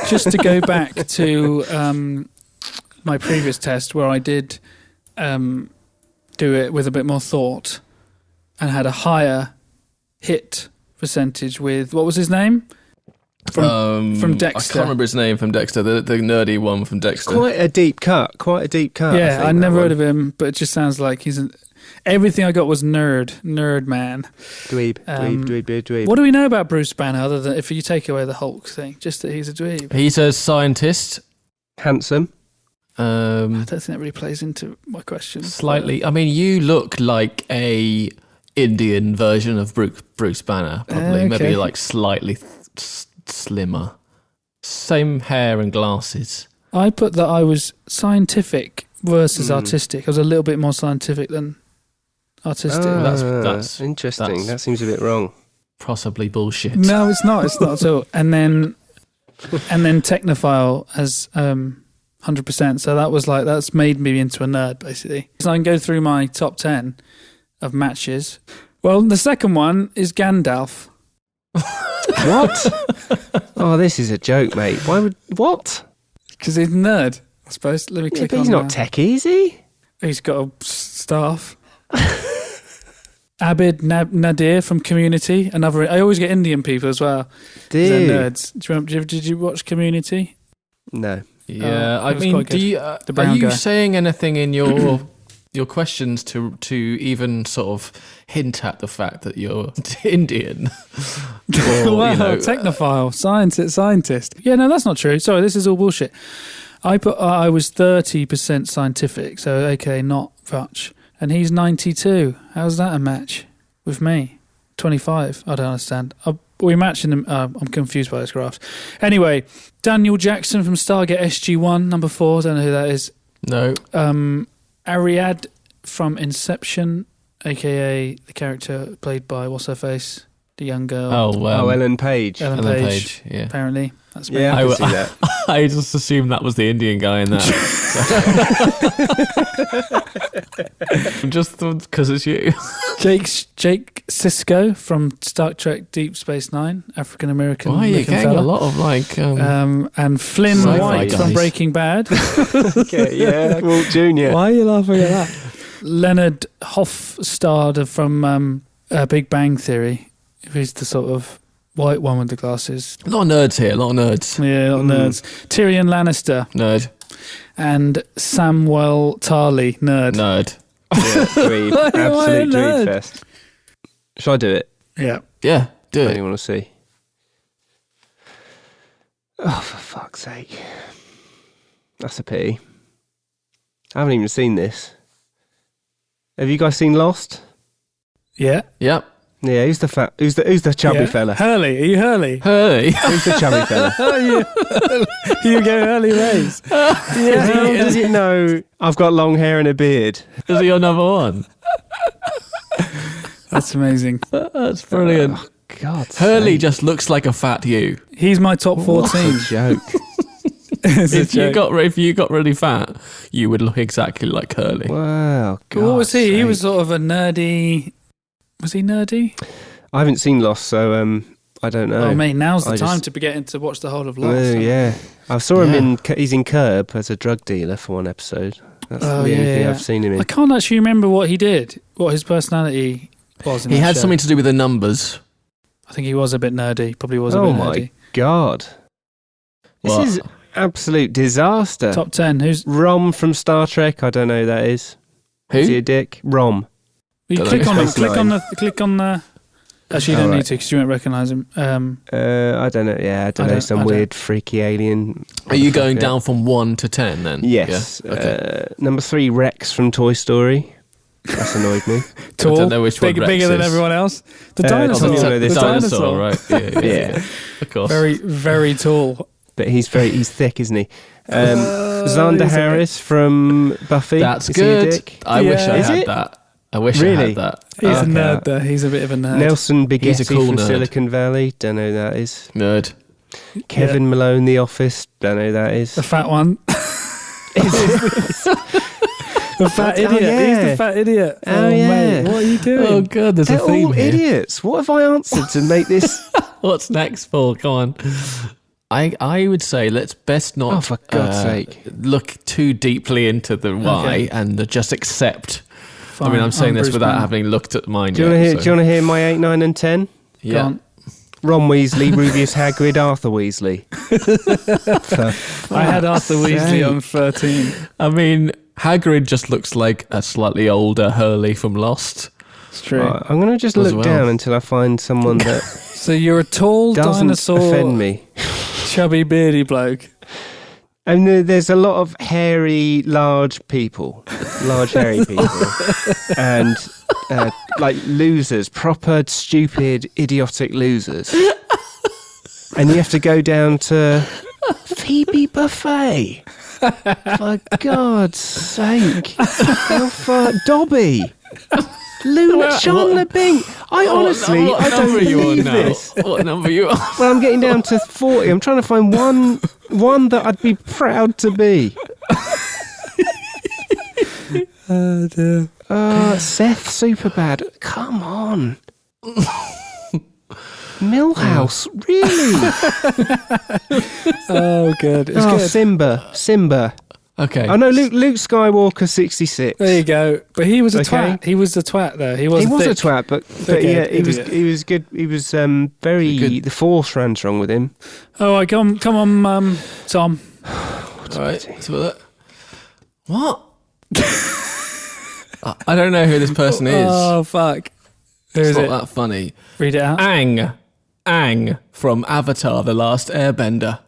just to go back to my previous test where I did do it with a bit more thought and had a higher hit percentage with, what was his name? From Dexter. I can't remember his name from Dexter, the nerdy one from Dexter. Quite a deep cut. Quite a deep cut. Yeah, I never heard of him, but it just sounds like everything I got was nerd man. Dweeb. What do we know about Bruce Banner other than if you take away the Hulk thing? Just that he's a dweeb. He's a scientist. Handsome. I don't think that really plays into my question. Slightly. I mean, you look like a Indian version of Bruce Banner, probably. Okay. Maybe like slightly slimmer. Same hair and glasses. I put that I was scientific versus artistic. I was a little bit more scientific than artistic. That's interesting. That seems a bit wrong. Possibly bullshit. No, it's not. It's not at all. And then technophile as 100%. So that was like, that's made me into a nerd, basically. So I can go through my top 10 of matches. Well, the second one is Gandalf. What? Oh, this is a joke, mate. Why would... What? Because he's a nerd, I suppose. Let me Yeah, click but on he's not techie, is he? He's got a staff. Abid Nadir from Community. Another. I always get Indian people as well. Dude. They're nerds. Do you remember, did you watch Community? No. Yeah, Oh, I it was mean, quite do good. you, The are brown you guy. saying anything in your questions to even sort of hint at the fact that you're Indian? Or, Wow, you know, technophile, scientist. Yeah, no, that's not true. Sorry, this is all bullshit. I put I was 30% scientific, so okay, not much. And he's 92. How's that a match with me? 25. I don't understand. Are we matching them? I'm confused by this graph. Anyway, Daniel Jackson from Stargate SG-1, number 4. Don't know who that is. no. Ariad from Inception, a.k.a. the character played by what's her face? The young girl. Ellen Page. Ellen Ellen Page, Page, yeah. apparently. That's me. Yeah, I I can see that. I just assumed that was the Indian guy in that. Just because it's you. Jake Sisko from Star Trek Deep Space Nine, African American. Why are you looking getting fella. a lot of like... And Flynn Sci-fi White from guys. Breaking Bad. Okay, yeah, Walt Jr. Why are you laughing at that? Leonard Hofstadter from Big Bang Theory. He's the sort of white one with the glasses. a lot of nerds here, a lot of nerds. Yeah, a lot of nerds. Tyrion Lannister Nerd. and Samwell Tarly, nerd. Nerd. Yeah, dweeb. Why am I a Absolute nerd? dweeb fest. Shall I do it? Yeah. Yeah, do I it. only want to see. Oh, for fuck's sake. That's a pity. I haven't even seen this. Have you guys seen Lost? Yeah. Yep. Yeah, who's the chubby Yeah. fella? Hurley. Are you Hurley? Hey. Who's the chubby fella? You go Hurley Rays. Does he know I've got long hair and a beard? Is he your number one? That's amazing. That's brilliant. Oh, God. Hurley just looks like a fat you. He's my top 14. It's a joke. It's a If you joke. got really fat, you would look exactly like Hurley. Wow. What was he? He God's was sake. sort of a nerdy. Was he nerdy? I haven't seen Lost, so I don't know. Oh, mate, now's the I time just- to be getting to watch the whole of Oh, Lost. yeah. I saw him he's in Curb as a drug dealer for one episode. That's the only thing I've seen him in. I can't actually remember what he did, what his personality was in He that had show. something to do with the numbers. I think he was a bit nerdy. Probably was a Oh bit my nerdy. God. This What? is absolute disaster. Top 10. Who's... Rom from Star Trek. I don't know who that is. Who? Is he a dick? Rom. You Don't click know. on him. Space Click on the... Actually, you don't All need right. to because you won't recognise him. I don't know. Yeah, I don't know. Some I don't. weird, freaky alien. Are you going Yeah. down from 1 to 10 then? Yes. Yeah? Okay. Number 3, Rex from Toy Story. That's annoyed me. Tall, I don't know which one Rex bigger than is. everyone else. The Oh, dinosaur. you know the this dinosaur, right? Yeah. Yeah. Of course. Very, very tall. But he's thick, isn't he? Xander he's a Harris from Buffy. That's Is he a good. dick? I wish I Is had it? that. I wish I Really? had that. He's a Okay. nerd, though. He's a bit of a nerd. Nelson Bigetti He's a cool from nerd. Silicon Valley. Don't know who that is. Nerd. Kevin Malone, The Office. Don't know who that is. The fat one. The fat Oh, idiot. yeah. He's the fat idiot. Oh, yeah. mate, what are you doing? Oh, God, there's They're a theme all here. idiots. What have I answered to make this? What's next, Paul? Come on. I would say let's best not Oh, for God's sake. look too deeply into the why Okay. and just accept. Fine, I mean, I'm saying this Bruce without Banner. having looked at mine Do you yet. want to hear? so- Do you want to hear my 8, 9, and 10? Go Yeah. on. Ron Weasley, Rubius Hagrid, Arthur Weasley. I had Arthur Weasley sake. on 13. I mean, Hagrid just looks like a slightly older Hurley from Lost. It's true. Right, I'm going to just As look well. down until I find someone that So you're a tall doesn't dinosaur, offend me. chubby, beardy bloke. And there's a lot of hairy, large people, hairy people, and like losers, proper stupid, idiotic losers. And you have to go down to Phoebe Buffet. For God's sake, how far, Dobby, Luna, Chandler Bing. I honestly, what I don't number are you on believe now? this. What number are you on? Well, I'm getting down to 40. I'm trying to find one that I'd be proud to be. Oh dear. Seth Superbad. Come on. Millhouse, really? Oh, good. It's Oh, good. Simba. Okay. Oh no, Luke Skywalker, 66. There you go. But he was a Okay. twat. He was a twat, though. He was. He was a thick. twat, but thick-head yeah, idiot. he was good. He was very. Good. The Force ran strong with him. Oh, I come on, Tom. All right. So that. What? I don't know who this person is. Oh fuck. Who it's is not it? that funny. Read it out. Aang from Avatar: The Last Airbender.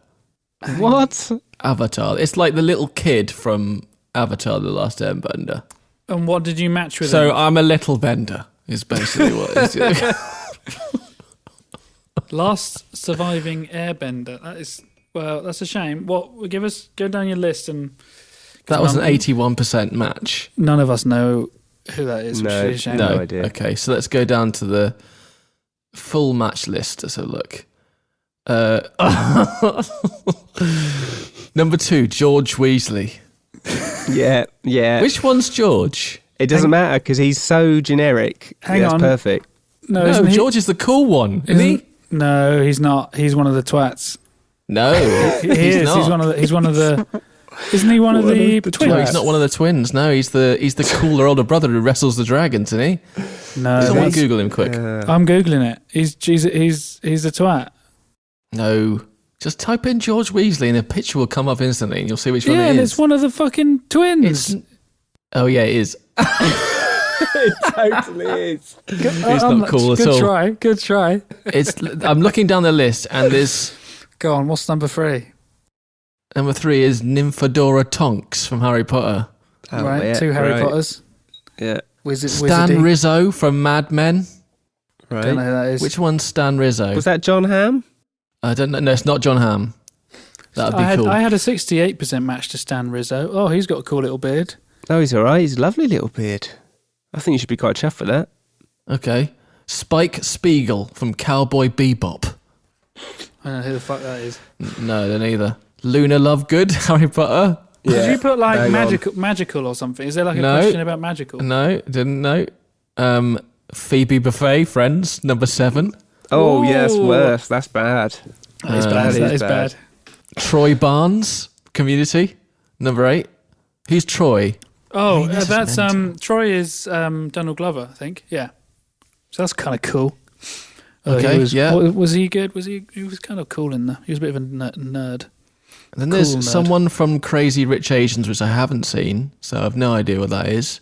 What? Avatar. It's like the little kid from Avatar: The Last Airbender. And what did you match with? So him? I'm a little bender. Is basically what it is. Last surviving airbender. That is. Well, that's a shame. What? Go down your list, and That was an None- 81% match. none of us know who that is. Which No, is a shame. no. idea. Okay, so let's go down to the full match list. Let's have a look. Number 2, George Weasley. Yeah. Which one's George? It doesn't matter because he's so generic. Hang That's on. perfect. No, No, isn't he? George is the cool one, isn't he? No, he's not. He's one of the twats. No, He is. not. He's one of the. Isn't he one of the twins? No, he's not one of the twins. No, he's the cooler older brother who wrestles the dragons, isn't he? No, Someone that's- Google him quick. I'm googling it. He's a twat. No, just type in George Weasley and a picture will come up instantly, and you'll see which one Yeah, it and is. it's one of the fucking twins. Oh yeah, it is. Totally is. It's not cool at all. Good try. I'm looking down the list, and there's Go on. What's number 3? number 3 is Nymphadora Tonks from Harry Potter. Oh, right, yeah, 2 Harry right. Potters. Yeah. Stan Wizardy. Rizzo from Mad Men. Right. Don't know who that is. Which one's Stan Rizzo? Was that John Hamm? I don't know. No, it's not John Hamm. That'd be cool. I had a 68% match to Stan Rizzo. Oh, he's got a cool little beard. Oh, he's all right. He's a lovely little beard. I think you should be quite chuffed for that. Okay. Spike Spiegel from Cowboy Bebop. I don't know who the fuck that is. No, then either. Luna Lovegood, Harry Potter. Did you put like bang magical or something? Is there like a No. question about magical? No, didn't know. Phoebe Buffet, Friends, number 7. Oh, yeah, that's Ooh. worse. That's bad. That is bad. That is bad. Troy Barnes, Community, number 8. Who's Troy? Oh, I mean, this is that's mental. Troy is Donald Glover, I think. Yeah, so that's kind of cool. Okay, yeah. Was he good? He was kind of cool in there. He was a bit of a nerd. And then Cool there's nerd. someone from Crazy Rich Asians, which I haven't seen, so I have no idea what that is.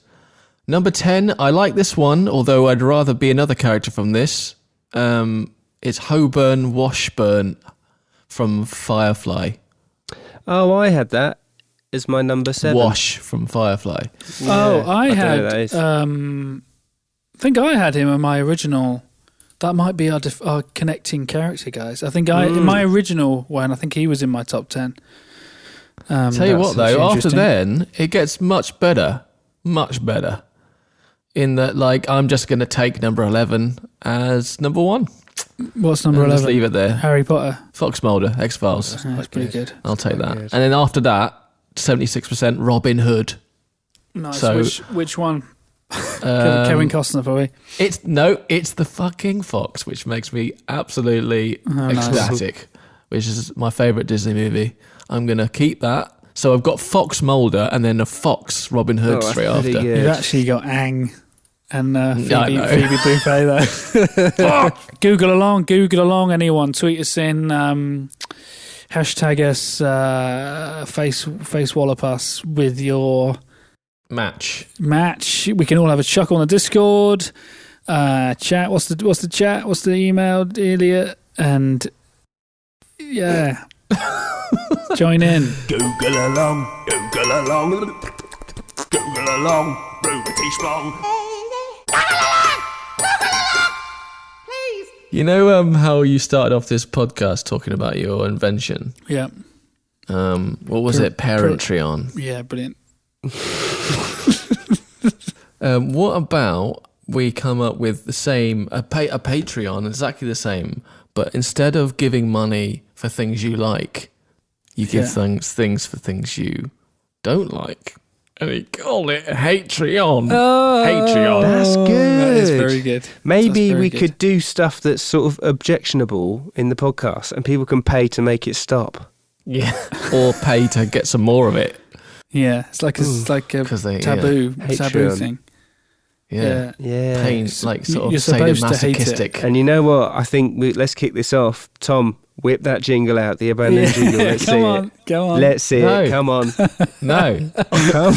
Number 10, I like this one, although I'd rather be another character from this. It's Hoburn Washburn from Firefly. Oh, I had that as my number 7. Wash from Firefly. Oh, I don't know had. who that is. I think I had him in my original. That might be our connecting character, guys. I think in my original one, I think he was in my top 10. Tell you what, That's though, after interesting. then, it gets much better. Much better. In that, like, I'm just going to take number 11 as number 1. What's number And 11? just leave it there. Harry Potter. Fox Mulder, X-Files. That's pretty good. I'll take that. And then after that, 76% Robin Hood. Nice. So- which one? Kevin Costner, probably. It's the fucking Fox, which makes me absolutely nice. ecstatic, which is my favourite Disney movie. I'm going to keep that. So I've got Fox Mulder and then a Fox Robin Hood that's straight pretty after. good. You've actually got Aang and I Phoebe know. Buffet there. Google along. Anyone, tweet us in. Hashtag us face wallop us with your Match. match. We can all have a chuckle on the Discord. Chat. What's the chat? What's the email, idiot? And yeah, join in. Google along, Brody Sprong. You know how you started off this podcast talking about your invention? Yeah, What was it? Parentreon. yeah, brilliant. What about we come up with the same, a Patreon, exactly the same, but instead of giving money for things you like, you give things for things you don't like. And we call it Patreon. Patreon. That's good. That is very good. Maybe That's very we good. could do stuff that's sort of objectionable in the podcast and people can pay to make it stop. Yeah. Or pay to get some more of it. Yeah, it's like a 'Cause they- taboo Patreon. thing. Yeah. Yeah. Pain, like sort You're of supposed to hate it. sadomasochistic. And you know what? I think let's kick this off. Tom, whip that jingle out, the abandoned jingle. Let's see Come it. on. Let's see No. it. Come on. No. Come.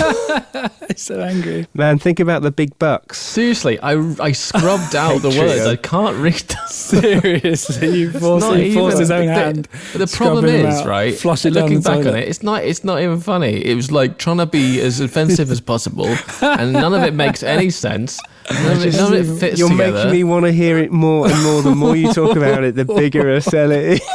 He's so angry. Man, think about the big bucks. Seriously, I scrubbed out the Patreon. words. I can't read them. Seriously, you forced his own hand. But the problem Scrubbing them is, out, right? flush it down Looking the back on toilet. it, it's not even funny. It was like trying to be as offensive as possible, and none of it makes any sense. None of it fits You're together. making me want to hear it more and more. The more you talk about it, the bigger a sell it is.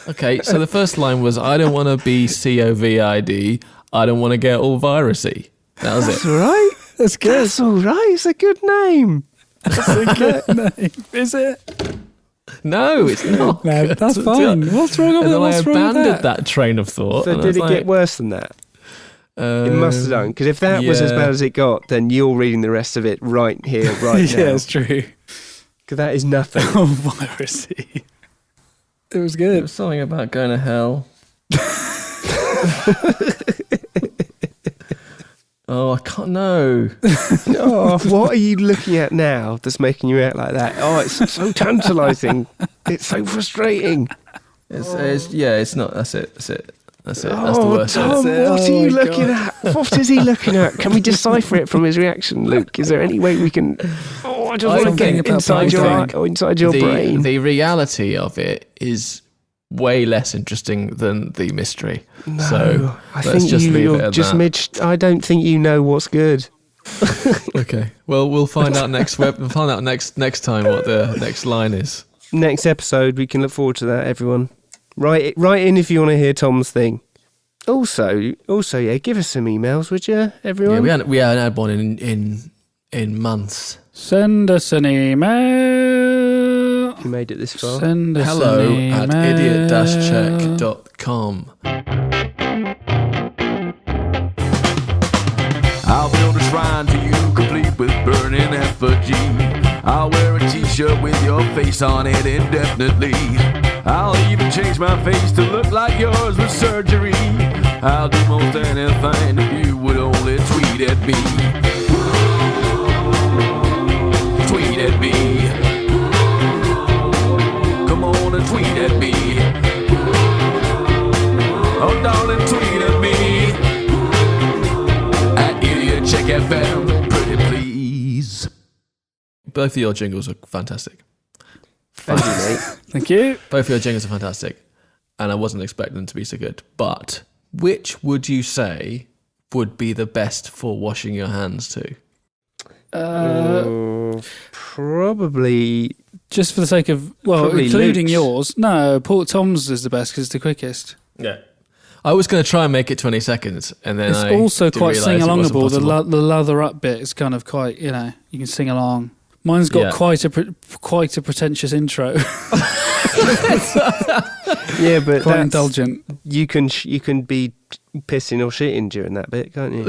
Okay, so the first line was, "I don't want to be COVID. I don't want to get all virusy." That was That's it. all right. That's good. That's all right. It's a good name. That's a good name. Is it? No, it's not. No, good. that's fine. What's wrong with And it? then I What's wrong with abandoned that? that train of thought. So and I did was it like, get worse than that? It must have done. Because if that was as yeah. bad as it got, then you're reading the rest of it right here, right now. Yeah, it's true. Because that is nothing. Oh, virusy. It was It good. was something about going to hell. Oh, I can't know. Oh, what are you looking at now that's making you act like that? Oh, it's so tantalising. It's so frustrating. It's not. That's it. That's the Oh, worst. Tom, That's it. what Oh are you my looking at? What is he looking at? Can we decipher it from his reaction, Luke? Is there any way we can... Oh, I just I want to think get inside your something. eye or inside your brain. The reality of it is way less interesting than the mystery. No, So I let's think just leave you're it at just that. I don't think you know what's good. Okay. Well, we'll find out next next time what the next line is. Next episode, we can look forward to that, everyone. Write in if you want to hear Tom's thing. Also, yeah, give us some emails, would you, everyone? Yeah, we haven't had one in months. Send us an email. If you made it this far. Send us Hello an email. at idiot-check.com. I'll build a shrine to you, complete with burning effigy. I'll wear a t-shirt t-shirt with your face on it indefinitely. I'll even change my face to look like yours with surgery. I'll do most anything if you would only tweet at me. Tweet at me. Come on and tweet at me. Oh darling, tweet at me. At Idiot Check FM, pretty please. Both of your jingles are fantastic. Thank you, mate. Thank you. Both of your jingles are fantastic. And I wasn't expecting them to be so good. But which would you say would be the best for washing your hands to? Probably. Just for the sake of, well, Probably including Luke's. yours. No, Tom's is the best because it's the quickest. Yeah. I was going to try and make it 20 seconds, and then It's I also did quite realise sing it wasn't alongable. The possible. lather up bit is kind of quite, you know, you can sing along. Mine's got Yeah. quite a pretentious intro. Yeah, but Quite that's, indulgent. you can be pissing or shitting during that bit, can't you?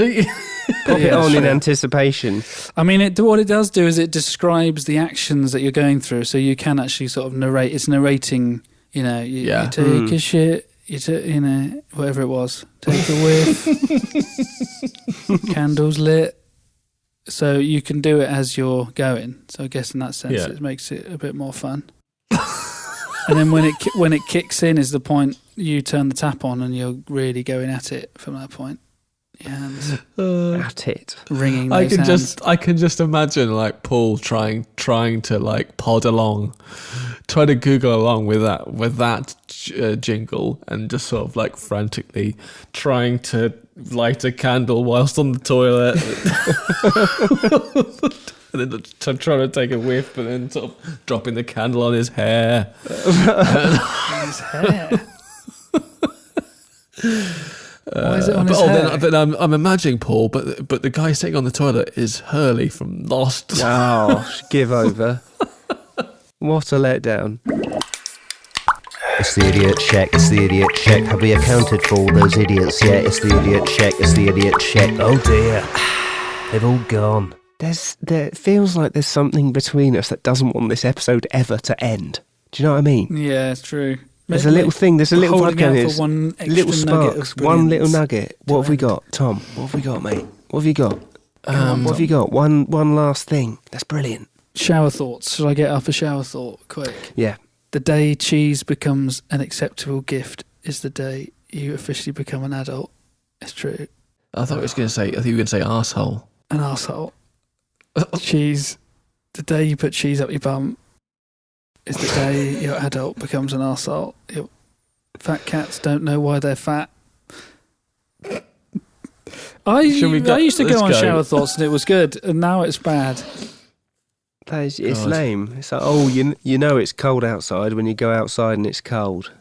Pop it Yeah, on in sure. anticipation. I mean, what it does do is it describes the actions that you're going through, so you can actually sort of narrate. It's narrating, you know, you take a shit, you know, whatever it was, take a whiff, candles lit. So you can do it as you're going. So I guess in that sense, Yeah. it makes it a bit more fun. And then when it kicks in is the point you turn the tap on and you're really going at it from that point. Your hands At it. ringing those hands. I can just imagine like Paul trying to like pod along, try to Google along with that jingle, and just sort of like frantically trying to light a candle whilst on the toilet, and then trying to take a whiff, but then sort of dropping the candle on his hair. His hair. Why is it on his hair? Then I'm imagining Paul, but the guy sitting on the toilet is Hurley from Lost. Oh, give over. What a letdown. It's the idiot check, it's the idiot check. Have we accounted for all those idiots yet? It's the idiot check, it's the idiot check. Oh dear, they've all gone. There feels like there's something between us that doesn't want this episode ever to end. Do you know what I mean? Yeah, it's true. There's a little thing, there's a little holding vibe going out in. for one extra Little nugget of sparks, one little brilliance nugget. What to have we end. got? Tom, what have we got, mate? What have you got? What have you got? One last thing. That's brilliant. Shower thoughts. Should I get up a shower thought quick? Yeah. The day cheese becomes an acceptable gift is the day you officially become an adult. It's true. I thought you were going to say arsehole. An arsehole. Cheese. The day you put cheese up your bum is the day your adult becomes an arsehole. Fat cats don't know why they're fat. I used to go on shower thoughts and it was good, and now it's bad. It's lame. It's like, oh, you know it's cold outside when you go outside and it's cold.